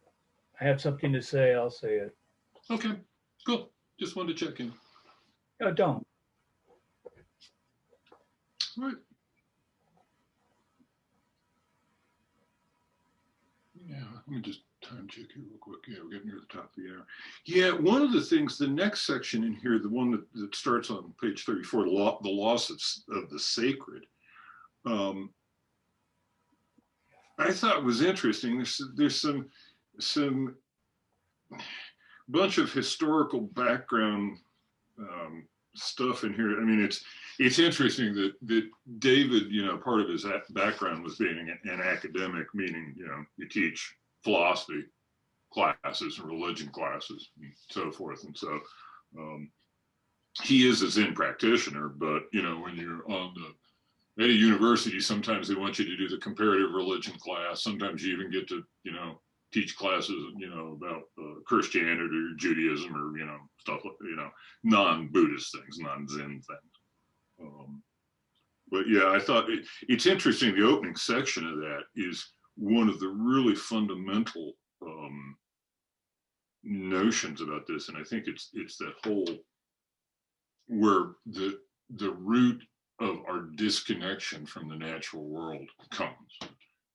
I have something to say, I'll say it. Okay, cool. Just wanted to check in. No, don't. All right. Yeah, let me just time check here real quick. Yeah, we're getting near the top of the hour. Yeah, one of the things, the next section in here, the one that starts on page 34, the loss of the sacred, I thought was interesting. There's some bunch of historical background stuff in here. I mean, it's interesting that David, part of his background was being an academic, meaning, you teach philosophy classes and religion classes and so forth. And so he is a Zen practitioner, but, when you're at a university, sometimes they want you to do the comparative religion class. Sometimes you even get to, teach classes, about Christianity or Judaism or, stuff, non-Buddhist things, non-Zen things. But yeah, I thought it's interesting. The opening section of that is one of the really fundamental notions about this. And I think it's that whole, where the root of our disconnection from the natural world comes.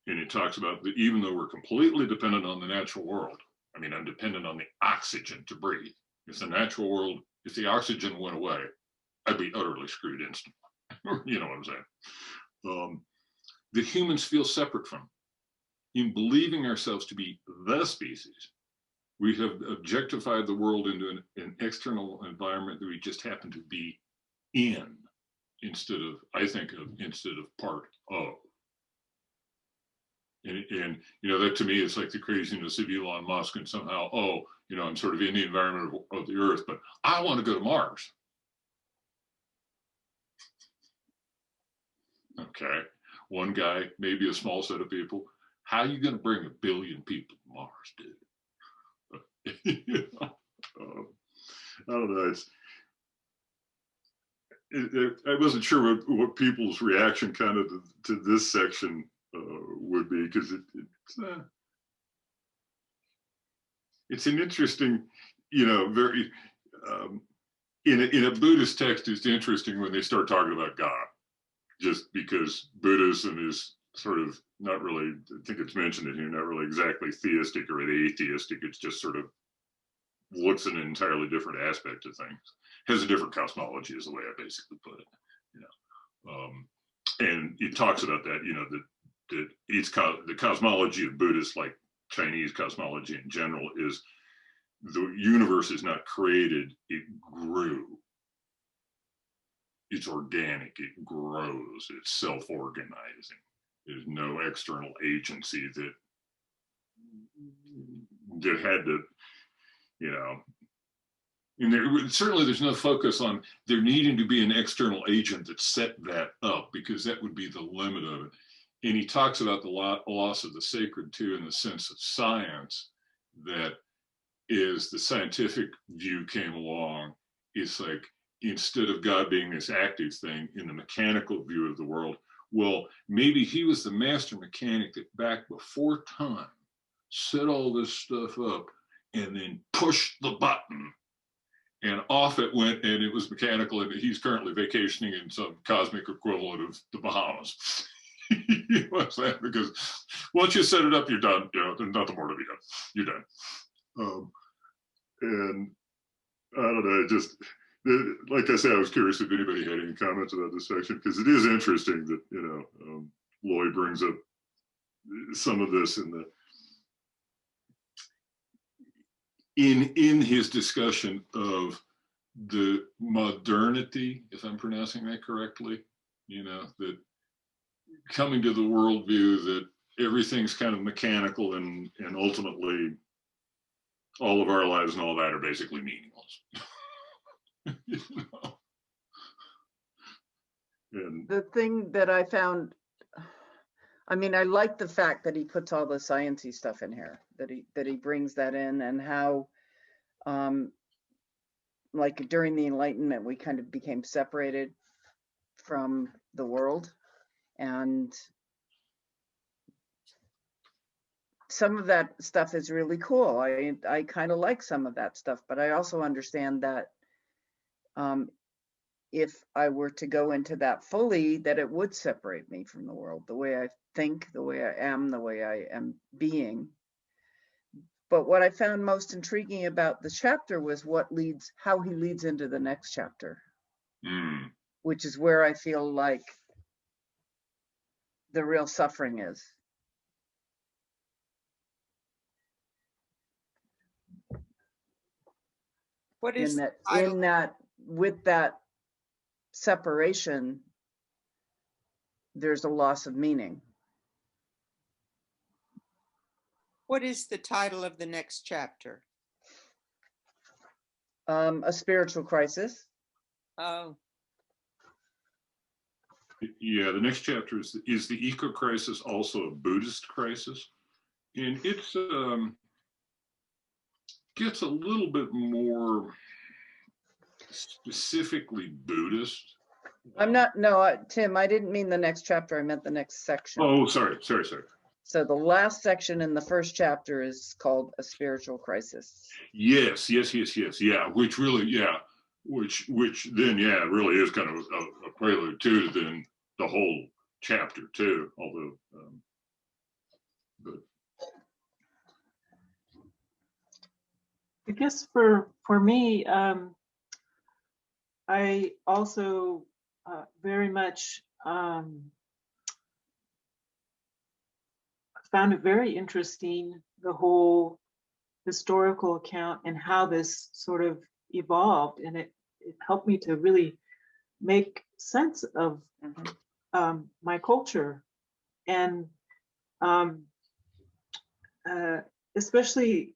And it talks about that even though we're completely dependent on the natural world, I mean, I'm dependent on the oxygen to breathe. If the oxygen went away, I'd be utterly screwed instantly. You know what I'm saying? The humans feel separate from it. In believing ourselves to be the species, we have objectified the world into an external environment that we just happen to be in, instead of part of. And that to me is like the craziness of Elon Musk, and somehow, I'm sort of in the environment of the Earth, but I want to go to Mars. Okay, one guy, maybe a small set of people. How are you going to bring 1 billion people to Mars, dude? I don't know. I wasn't sure what people's reaction kind of to this section would be, because it's an interesting, very in a Buddhist text. It's interesting when they start talking about God, just because Buddhism is sort of not really, I think it's mentioned in here, not really exactly theistic or atheistic. It's just sort of looks at an entirely different aspect of things, has a different cosmology, is the way I basically put it. And it talks about that, that it's the cosmology of Buddhists, like Chinese cosmology in general, is the universe is not created, it grew. It's organic, it grows, it's self-organizing. There's no external agency that had to, and certainly there's no focus on there needing to be an external agent that set that up, because that would be the limit of it. And he talks about the loss of the sacred too, in the sense of science, that is, the scientific view came along, it's like, instead of God being this active thing in the mechanical view of the world, well, maybe he was the master mechanic that back before time set all this stuff up and then pushed the button and off it went, and it was mechanical, and he's currently vacationing in some cosmic equivalent of the Bahamas. You know what I'm saying? Because once you set it up, you're done. There's nothing more to be done. You're done. And I don't know, just like I said, I was curious if anybody had any comments about this section, because it is interesting that Loy brings up some of this in his discussion of the modernity, if I'm pronouncing that correctly, that coming to the worldview that everything's kind of mechanical, and ultimately all of our lives and all that are basically meaningless. And The thing that I found, I mean, I like the fact that he puts all the sciencey stuff in here, that he brings that in, and how, like during the Enlightenment, we kind of became separated from the world, and some of that stuff is really cool. I kind of like some of that stuff, but I also understand that if I were to go into that fully, that it would separate me from the world, the way I think, the way I am, the way I am being. But what I found most intriguing about the chapter was how he leads into the next chapter, which is where I feel like the real suffering is. What is In that, with that separation, there's a loss of meaning. What is the title of the next chapter? A spiritual crisis. Oh, Yeah, the next chapter is the eco crisis also a Buddhist crisis? And it's gets a little bit more specifically Buddhist. I'm not, Tim, I didn't mean the next chapter. I meant the next section. Oh, sorry. So the last section in the first chapter is called A Spiritual Crisis. Yes. Yeah, which really, which then, really is kind of a prelude to then the whole chapter too, although, but. I guess for me, I also very much found it very interesting, the whole historical account and how this sort of evolved, and it helped me to really make sense of my culture, and especially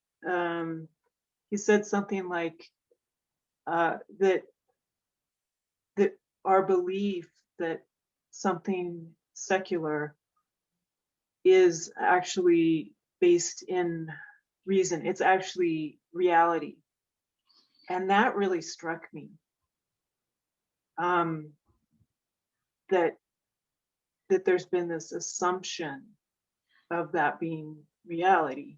he said something like that our belief that something secular is actually based in reason. It's actually reality. And that really struck me. That there's been this assumption of that being reality.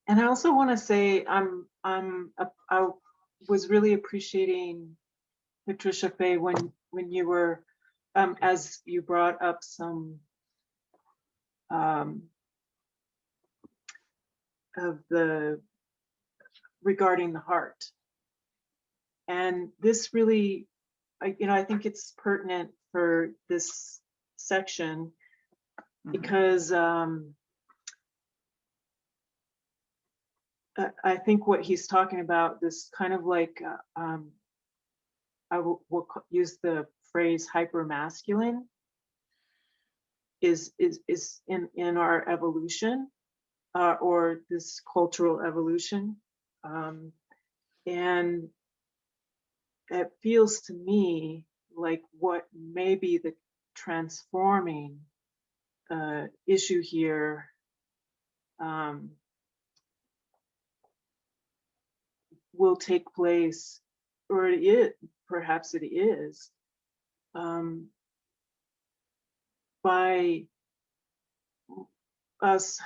And I also want to say I was really appreciating Patricia Fay when you were as you brought up some of the regarding the heart, and this really I think it's pertinent for this section because I think what he's talking about, this kind of like I will use the phrase hypermasculine is in our evolution or this cultural evolution, and it feels to me like what may be the transforming issue here will take place, or perhaps it is, by us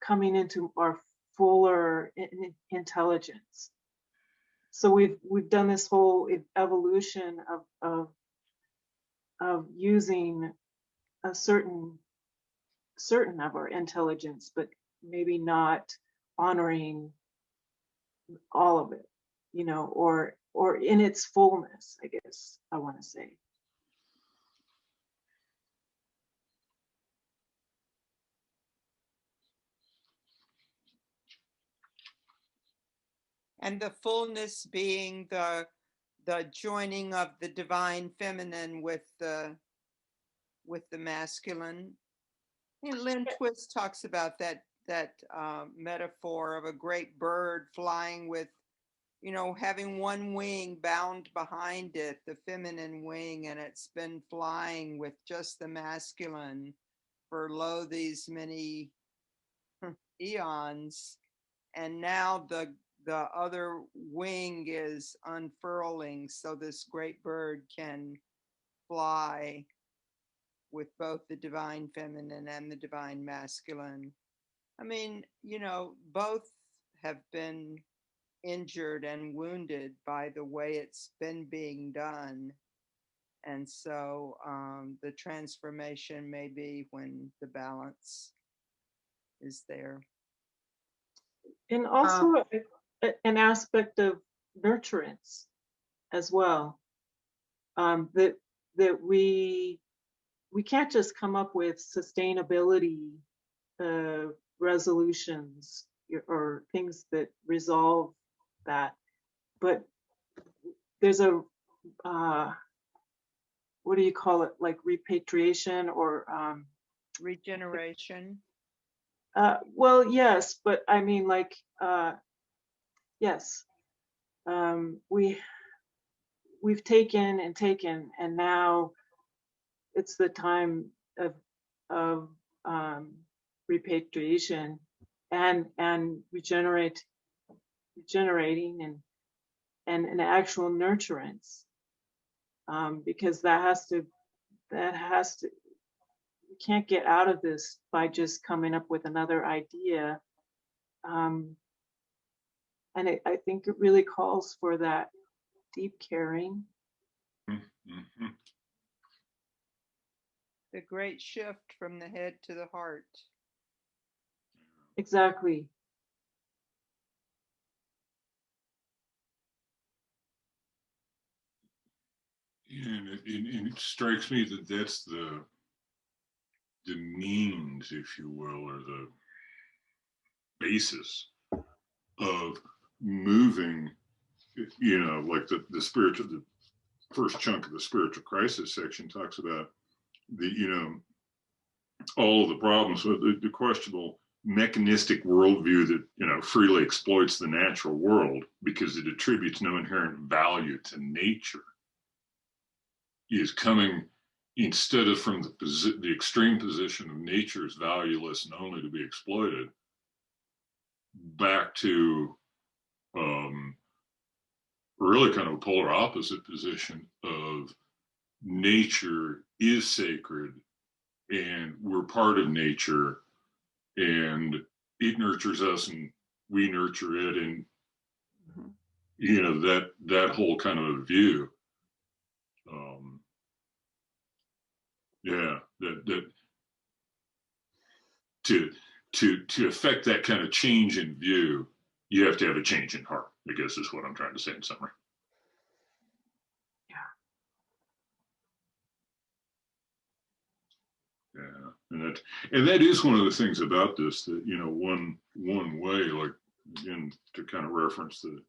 coming into our fuller intelligence. So we've done this whole evolution of using a certain of our intelligence, but maybe not honoring all of it, or in its fullness, I guess I want to say. and the fullness being the joining of the divine feminine with the masculine. And Lynn Twist talks about that metaphor of a great bird flying with, having one wing bound behind it, the feminine wing, and it's been flying with just the masculine for these many eons, and now the other wing is unfurling so this great bird can fly. with both the divine feminine and the divine masculine. I mean, you know, both have been injured and wounded by the way it's been being done. And so the transformation may be when the balance is there. And also an aspect of nurturance as well. That we can't just come up with sustainability resolutions or things that resolve that, but there's a what do you call it, like repatriation or Regeneration. well, yes, but I mean, like, yes, we've taken and taken, and now it's the time of repatriation and regenerating and an actual nurturance, because that has to we can't get out of this by just coming up with another idea. And I think it really calls for that deep caring. Mm-hmm. The great shift from the head to the heart. Exactly. And it strikes me that that's the means, if you will, or the basis of moving, you know, like the spiritual, the first chunk of the spiritual crisis section talks about the, you know, all of the problems with the questionable mechanistic worldview that, you know, freely exploits the natural world because it attributes no inherent value to nature, is coming, instead of from the extreme position of nature is valueless and only to be exploited, back to really kind of a polar opposite position of nature is sacred and we're part of nature and it nurtures us and we nurture it, and you know, that whole kind of a view. Yeah, that to affect that kind of change in view, you have to have a change in heart, I guess is what I'm trying to say in summary. Yeah, and that is one of the things about this, that, you know, one way, like, again, to kind of reference the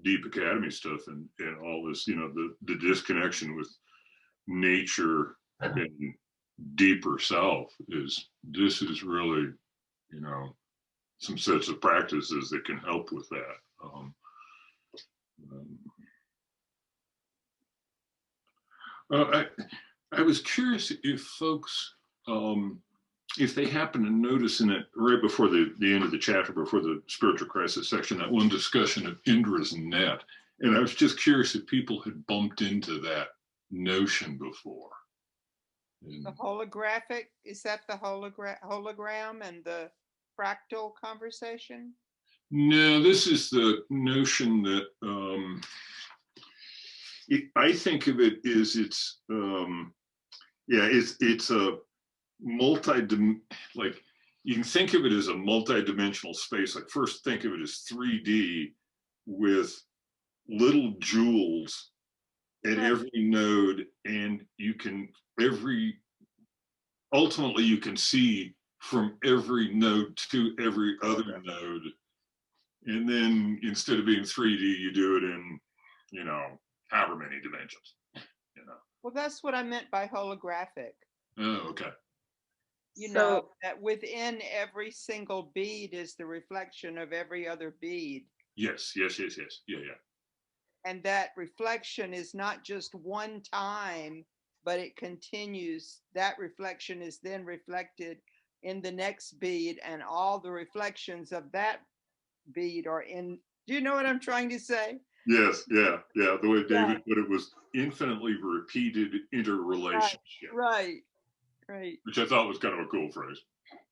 Deep Academy stuff and all this, you know, the disconnection with nature and deeper self is, this is really, you know, some sets of practices that can help with that. I was curious if folks, if they happen to notice in it right before the end of the chapter, before the spiritual crisis section, that one discussion of Indra's net. And I was just curious if people had bumped into that notion before. The holographic, is that the hologram and the fractal conversation? No, this is the notion that I think of it as it's a like, you can think of it as a multi-dimensional space. Like, first think of it as 3D with little jewels at every node, and ultimately you can see from every node to every other node. And then instead of being 3D, you do it in, you know, however many dimensions, you know. Well, that's what I meant by holographic. Oh, okay. You know, that within every single bead is the reflection of every other bead. Yes. Yeah. And that reflection is not just one time, but it continues. That reflection is then reflected in the next bead, and all the reflections of that bead are in. Do you know what I'm trying to say? Yes, yeah. The way David put it was infinitely repeated interrelationship. Right. Right, which I thought was kind of a cool phrase.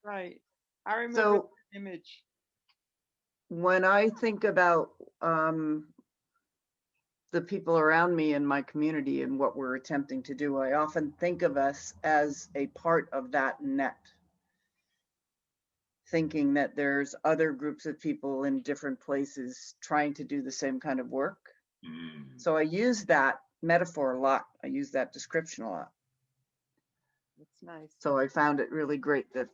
right. I remember So the image. when I think about the people around me in my community and what we're attempting to do, I often think of us as a part of that net, thinking that there's other groups of people in different places trying to do the same kind of work. So I use that metaphor a lot. I use that description a lot. That's nice. So I found it really great that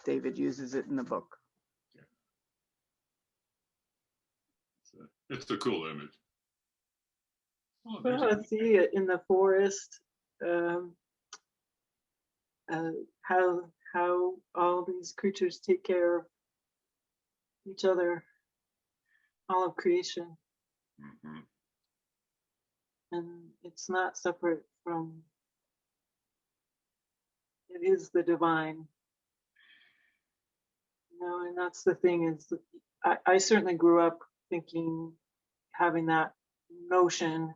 David uses it in the book. It's a cool image. Oh, Well, I see it in the forest, how all these creatures take care of each other, all of creation, Mhm. and it's not separate from. It is the divine, and that's the thing is, I certainly grew up thinking, having that notion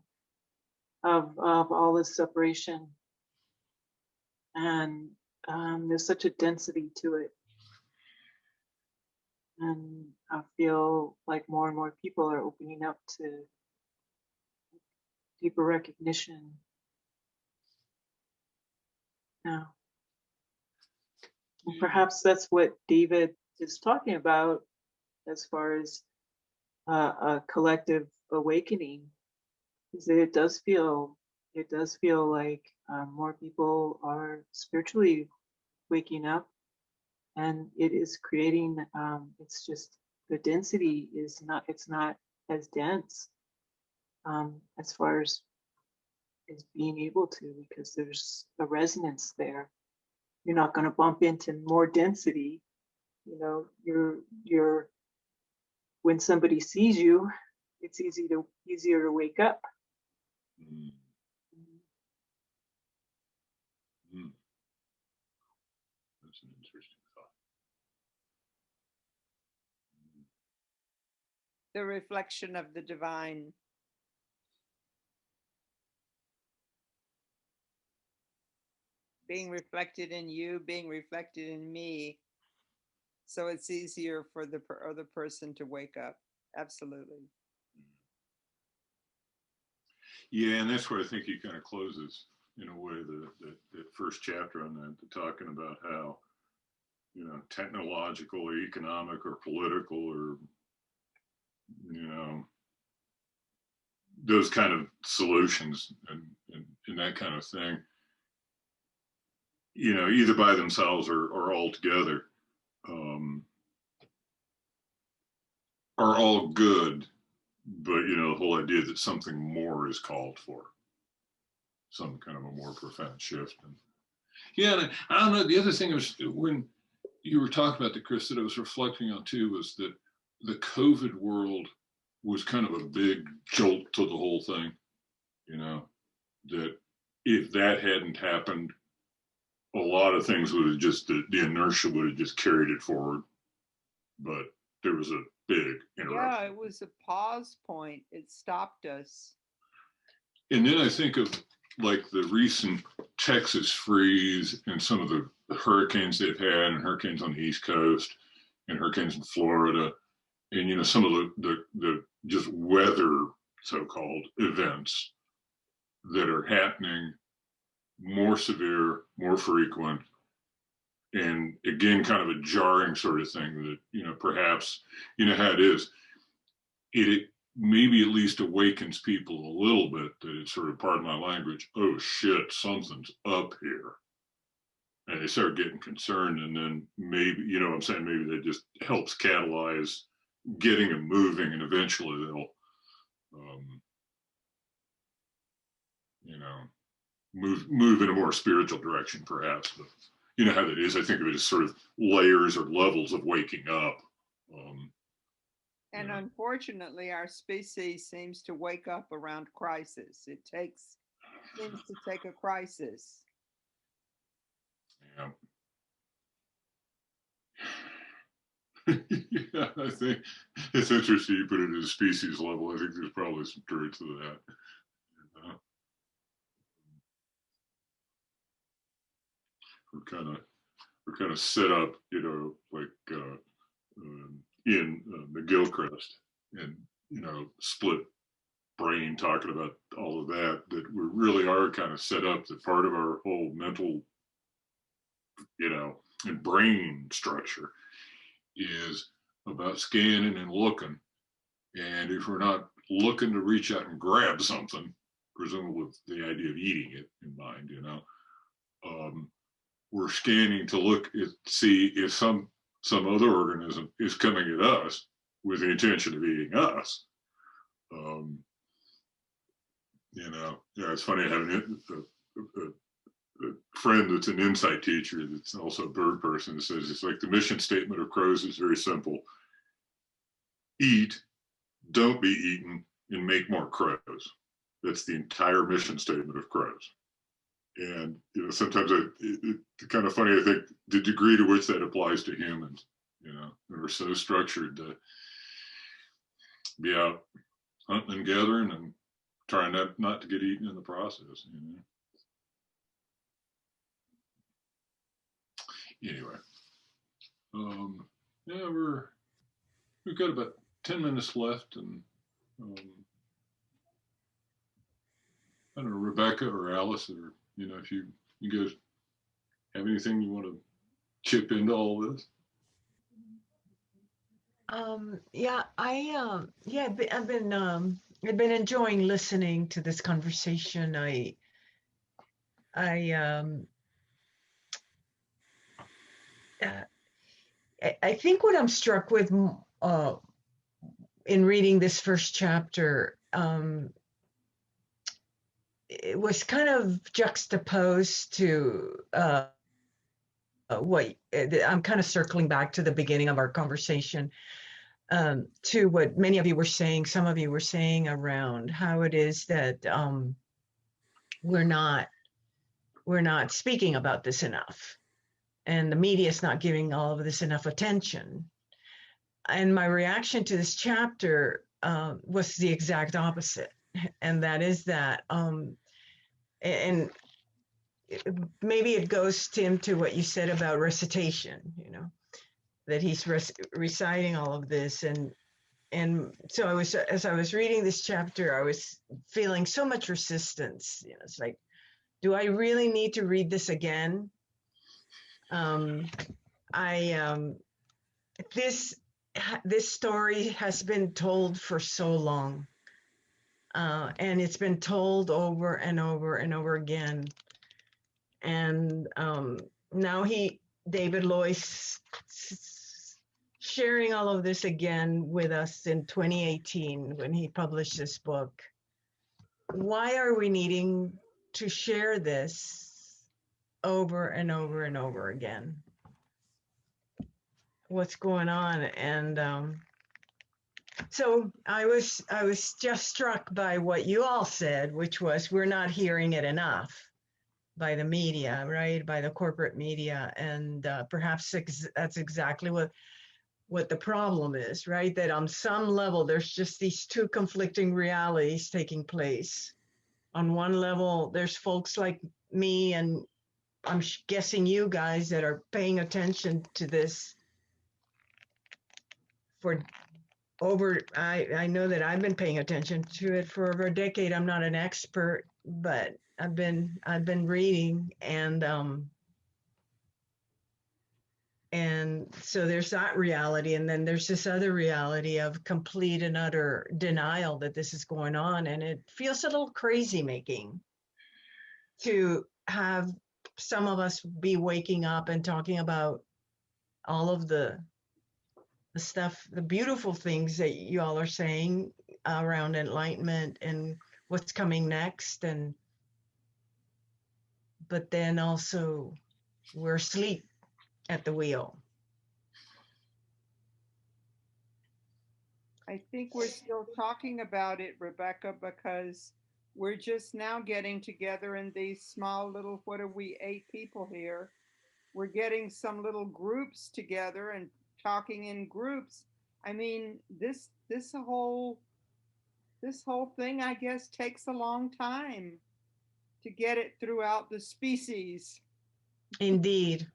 of all this separation, and there's such a density to it, and I feel like more and more people are opening up to deeper recognition now. And perhaps that's what David is talking about as far as a collective awakening, is that it does feel like more people are spiritually waking up, and it is creating, it's just the density is not, it's not as dense as far as being able to, because there's a resonance there. You're not going to bump into more density. You're when somebody sees you, it's easier to wake up. Mm. Mm. That's an interesting thought. The reflection of the divine. Being reflected in you, being reflected in me. So it's easier for the other person to wake up. Absolutely. Yeah, and that's where I think he kind of closes, in a way, the first chapter on that, talking about how, technological or economic or political or, those kind of solutions and that kind of thing, either by themselves or all together, are all good. But, the whole idea that something more is called for, some kind of a more profound shift. And yeah, and I don't know, the other thing was, when you were talking about that, Chris, that I was reflecting on too, was that the COVID world was kind of a big jolt to the whole thing, that if that hadn't happened, a lot of things would have just, the inertia would have just carried it forward. But there was a big interruption. Yeah, it was a pause point. It stopped us. And then I think of like the recent Texas freeze and some of the hurricanes they've had, and hurricanes on the East Coast and hurricanes in Florida, and some of the just weather so-called events that are happening, more severe, more frequent, and again kind of a jarring sort of thing that perhaps how it is, it maybe at least awakens people a little bit, that it's sort of, pardon my language, oh shit, something's up here. And they start getting concerned, and then maybe, what I'm saying, maybe that just helps catalyze getting them moving, and eventually they'll, move in a more spiritual direction, perhaps. But you know how that is. I think of it as sort of layers or levels of waking up. And unfortunately, our species seems to wake up around crisis. It seems to take a crisis. Yeah. Yeah, I think it's interesting you put it at a species level. I think there's probably some truth to that. we're kind of set up, you know, like in McGilchrist, and, you know, split brain talking about all of that, that we really are kind of set up that part of our whole mental, you know, and brain structure is about scanning and looking. And if we're not looking to reach out and grab something, presumably with the idea of eating it in mind, you know, we're scanning to look at, see if some other organism is coming at us with the intention of eating us. You know, yeah, it's funny having a friend that's an insight teacher that's also a bird person that says it's like the mission statement of crows is very simple: eat, don't be eaten, and make more crows. That's the entire mission statement of crows. And, you know, sometimes it's kind of funny, I think, the degree to which that applies to humans, you know, we're so structured to be out hunting and gathering and trying not to get eaten in the process, you know. Anyway, yeah, we've got about 10 minutes left, and I don't know, Rebecca or Alice, or, you know, if you guys have anything you want to chip into all this. Yeah, I've been enjoying listening to this conversation. I think what I'm struck with in reading this first chapter, it was kind of juxtaposed to what I'm kind of circling back to the beginning of our conversation, to what many of you were saying, some of you were saying around how it is that we're not speaking about this enough, and the media is not giving all of this enough attention. And my reaction to this chapter was the exact opposite, and that is that, and maybe it goes, Tim, to what you said about recitation, you know, that he's reciting all of this. And so as I was reading this chapter, I was feeling so much resistance. You know, it's like, do I really need to read this again? This story has been told for so long, and it's been told over and over and over again. And now David Loy, sharing all of this again with us in 2018 when he published this book. Why are we needing to share this over and over and over again? What's going on? And so I was just struck by what you all said, which was we're not hearing it enough by the media, right? By the corporate media. And perhaps that's exactly what the problem is, right? That on some level, there's just these two conflicting realities taking place. On one level, there's folks like me, and I'm guessing you guys, that are paying attention to this for I know that I've been paying attention to it for over a decade. I'm not an expert, but I've been reading, and so there's that reality, and then there's this other reality of complete and utter denial that this is going on, and it feels a little crazy making to have some of us be waking up and talking about all of the stuff, the beautiful things that you all are saying around enlightenment and what's coming next, but then also we're asleep at the wheel. I think we're still talking about it, Rebecca, because we're just now getting together in these small little, what are we, 8 people here? We're getting some little groups together and talking in groups. I mean, this whole thing, I guess, takes a long time to get it throughout the species. Indeed.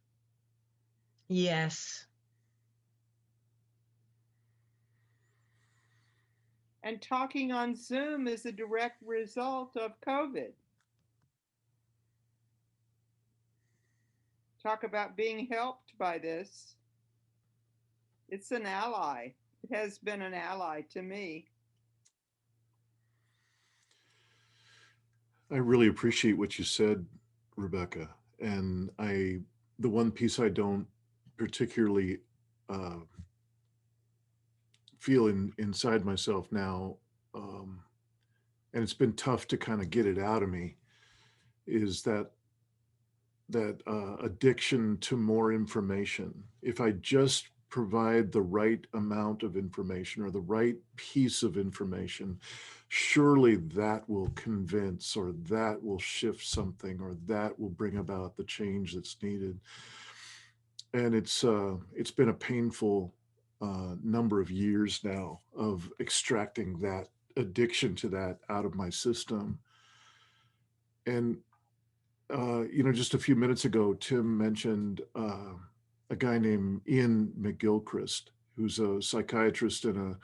Yes. And talking on Zoom is a direct result of COVID. Talk about being helped by this. It's an ally. It has been an ally to me. I really appreciate what you said, Rebecca. And the one piece I don't particularly feel inside myself now, and it's been tough to kind of get it out of me, is that addiction to more information. If I just provide the right amount of information or the right piece of information, surely that will convince, or that will shift something, or that will bring about the change that's needed. And it's been a painful number of years now of extracting that addiction to that out of my system. And just a few minutes ago, Tim mentioned a guy named Ian McGilchrist, who's a psychiatrist and a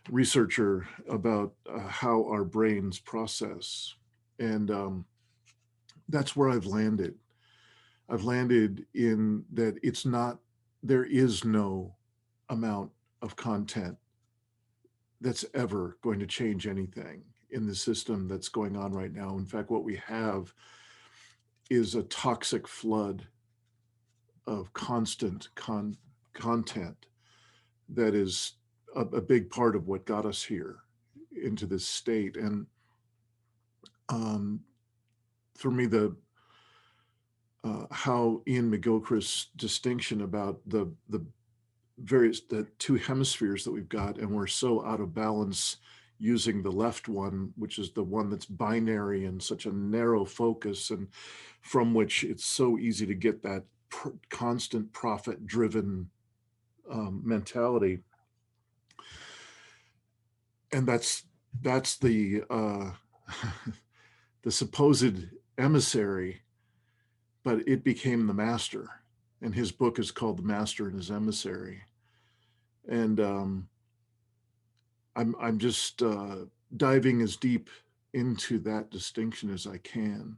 researcher about how our brains process. And that's where I've landed. I've landed in that there is no amount of content that's ever going to change anything in the system that's going on right now. In fact, what we have is a toxic flood of constant content that is a big part of what got us here into this state. And for me, how Ian McGilchrist's distinction about the two hemispheres that we've got, and we're so out of balance using the left one, which is the one that's binary and such a narrow focus, and from which it's so easy to get that constant profit-driven mentality. And that's the the supposed emissary, but it became the master. And his book is called The Master and His Emissary. And I'm just diving as deep into that distinction as I can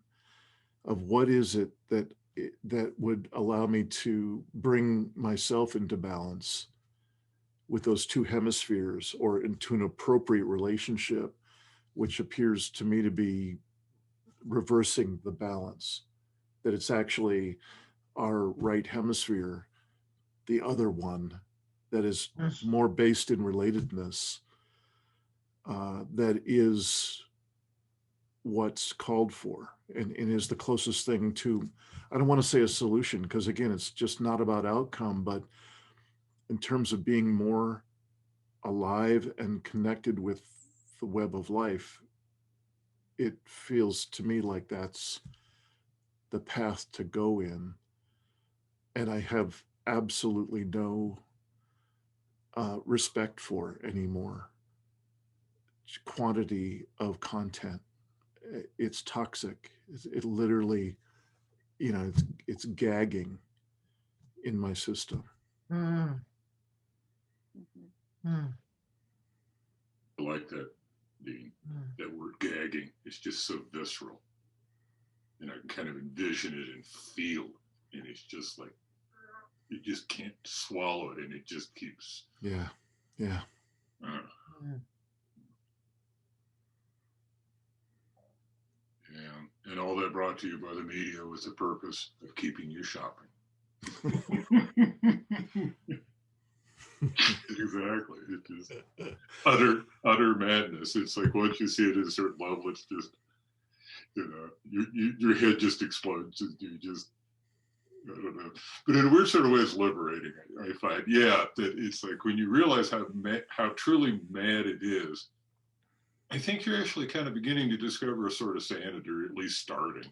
of what is it that would allow me to bring myself into balance with those two hemispheres, or into an appropriate relationship, which appears to me to be reversing the balance, that it's actually our right hemisphere, the other one that is more based in relatedness, that is what's called for, and is the closest thing to, I don't want to say a solution, because again, it's just not about outcome, but in terms of being more alive and connected with the web of life, it feels to me like that's the path to go in. And I have absolutely no respect for anymore quantity of content. It's toxic. It literally, it's gagging in my system. Mm. Mm. I like that, Dean. That word gagging is just so visceral. And I can kind of envision it and feel it. And it's just like, you just can't swallow it, and it just keeps. Yeah. And all that brought to you by the media with the purpose of keeping you shopping. Exactly. It is utter madness. It's like once you see it at a certain level, it's just, your head just explodes, and you just, I don't know. But in a weird sort of way, it's liberating, I find. Yeah, that it's like when you realize how truly mad it is, I think you're actually kind of beginning to discover a sort of sanity, or at least starting,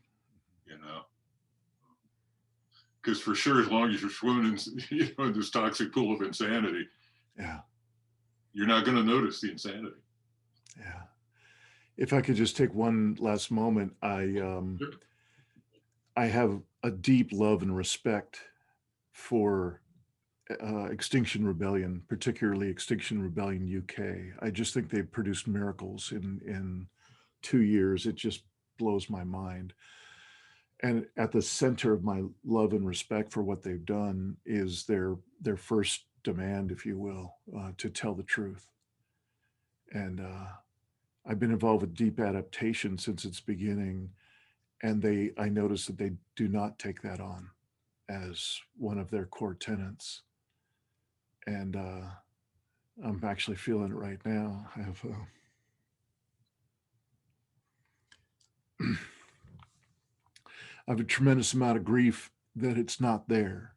Because for sure, as long as you're swimming in this toxic pool of insanity, yeah, you're not going to notice the insanity. Yeah. If I could just take one last moment, I have a deep love and respect for Extinction Rebellion, particularly Extinction Rebellion UK. I just think they've produced miracles in 2 years. It just blows my mind. And at the center of my love and respect for what they've done is their first demand, if you will, to tell the truth. And I've been involved with deep adaptation since its beginning, and I noticed that they do not take that on as one of their core tenets. And I'm actually feeling it right now. I have I have a tremendous amount of grief that it's not there,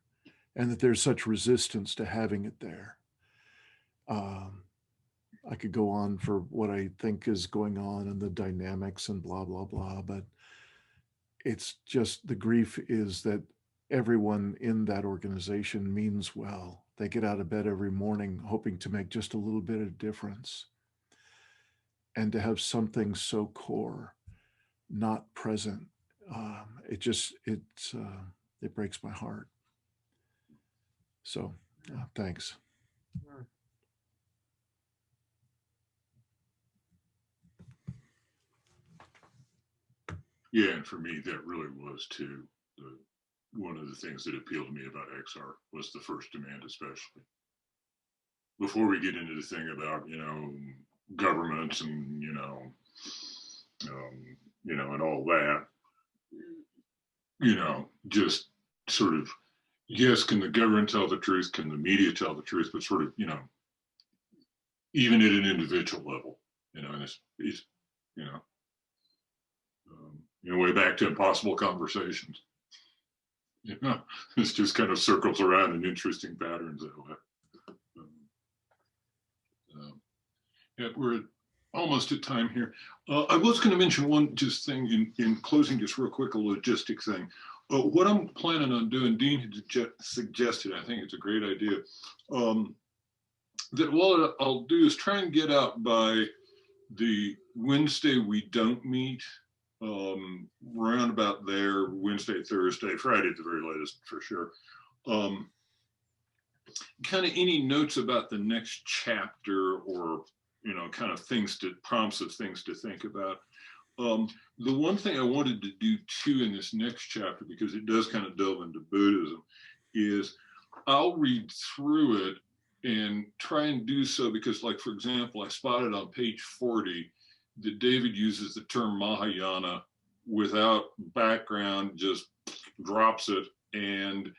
and that there's such resistance to having it there. I could go on for what I think is going on and the dynamics and blah, blah, blah, but it's just the grief is that everyone in that organization means well. They get out of bed every morning hoping to make just a little bit of difference. And to have something so core not present, it breaks my heart. So thanks. Yeah, and for me, that really was too. One of the things that appealed to me about XR was the first demand, especially. Before we get into the thing about, governments and, and all that, just sort of, yes, can the government tell the truth? Can the media tell the truth? But sort of, even at an individual level, and it's way back to impossible conversations. It's just kind of circles around in interesting patterns that way. Yeah, we're almost at time here. I was going to mention one just thing in closing, just real quick, a logistic thing. What I'm planning on doing, Dean had suggested, I think it's a great idea, that what I'll do is try and get out by the Wednesday we don't meet, round about there, Wednesday, Thursday, Friday at the very latest, for sure. Kind of any notes about the next chapter, or kind of prompts of things to think about. The one thing I wanted to do too in this next chapter, because it does kind of delve into Buddhism, is I'll read through it and try and do so because, like, for example, I spotted on page 40 that David uses the term Mahayana without background, just drops it. And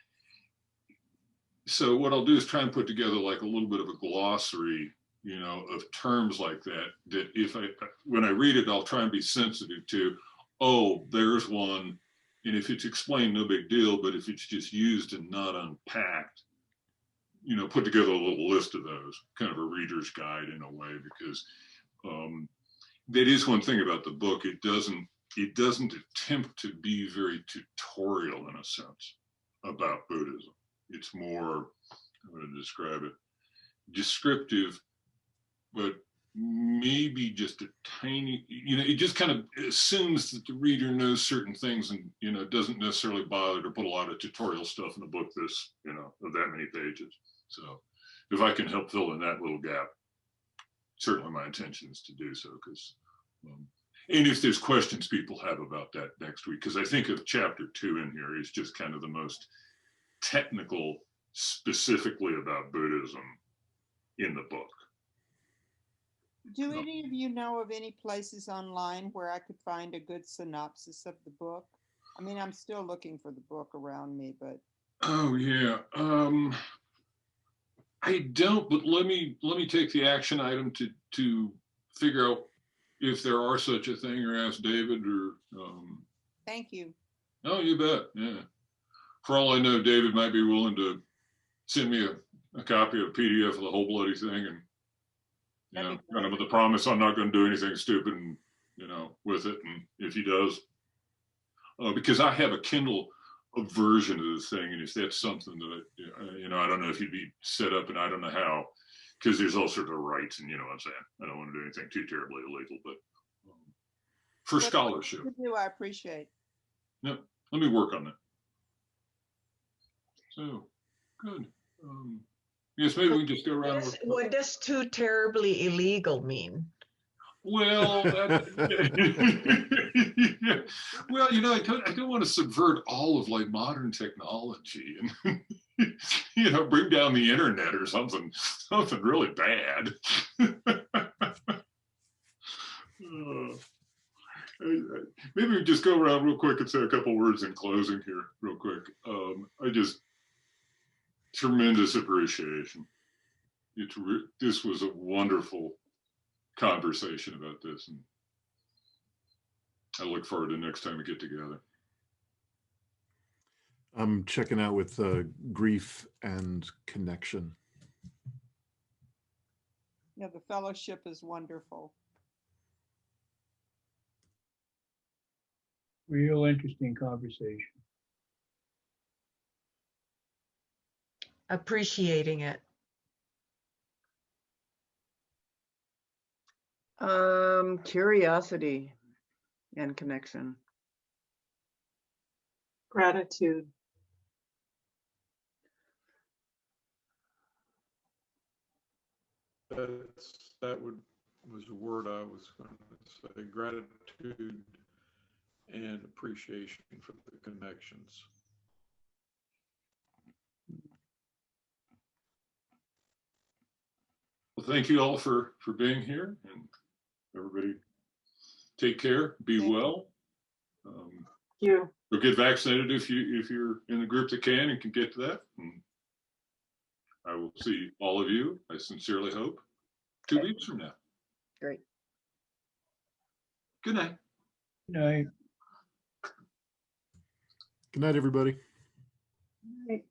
so what I'll do is try and put together like a little bit of a glossary, of terms like that when I read it, I'll try and be sensitive to, oh, there's one. And if it's explained, no big deal. But if it's just used and not unpacked, put together a little list of those, kind of a reader's guide in a way, because that is one thing about the book. It doesn't attempt to be very tutorial in a sense about Buddhism. It's more, I'm going to describe it, descriptive, but maybe just a tiny, it just kind of assumes that the reader knows certain things and, doesn't necessarily bother to put a lot of tutorial stuff in a book this, of that many pages. So if I can help fill in that little gap, certainly my intention is to do so, because, and if there's questions people have about that next week, because I think of chapter 2 in here is just kind of the most technical, specifically about Buddhism in the book. Do any of you know of any places online where I could find a good synopsis of the book? I mean, I'm still looking for the book around me, but. Oh yeah, I don't. But let me take the action item to figure out if there are such a thing, or ask David, or. Thank you. Oh, you bet. Yeah. For all I know, David might be willing to send me a copy of PDF of the whole bloody thing, and. Kind of with the promise I'm not going to do anything stupid, and, with it. And if he does, because I have a Kindle version of the thing, and if that's something that I don't know if he'd be set up, and I don't know how, because there's all sorts of rights, and what I'm saying. I don't want to do anything too terribly illegal, but for scholarship. I appreciate. Yeah, let me work on that. So good. Yes, maybe we can just go around. What does too terribly illegal mean? Well, well, you know, I don't want to subvert all of like modern technology and bring down the internet or something really bad. Maybe we just go around real quick and say a couple words in closing here, real quick. Tremendous appreciation. This was a wonderful conversation about this, and I look forward to next time we get together. I'm checking out with grief and connection. Yeah, the fellowship is wonderful. Real interesting conversation. Appreciating it. Curiosity and connection. Gratitude. That was a word I was going to say. Gratitude and appreciation for the connections. Well, thank you all for being here, and everybody take care, be well. You. Go get vaccinated if you're in the group that can and can get to that. And I will see all of you, I sincerely hope, 2 weeks from now. Great. Good night. Good night. Good night, everybody. Right.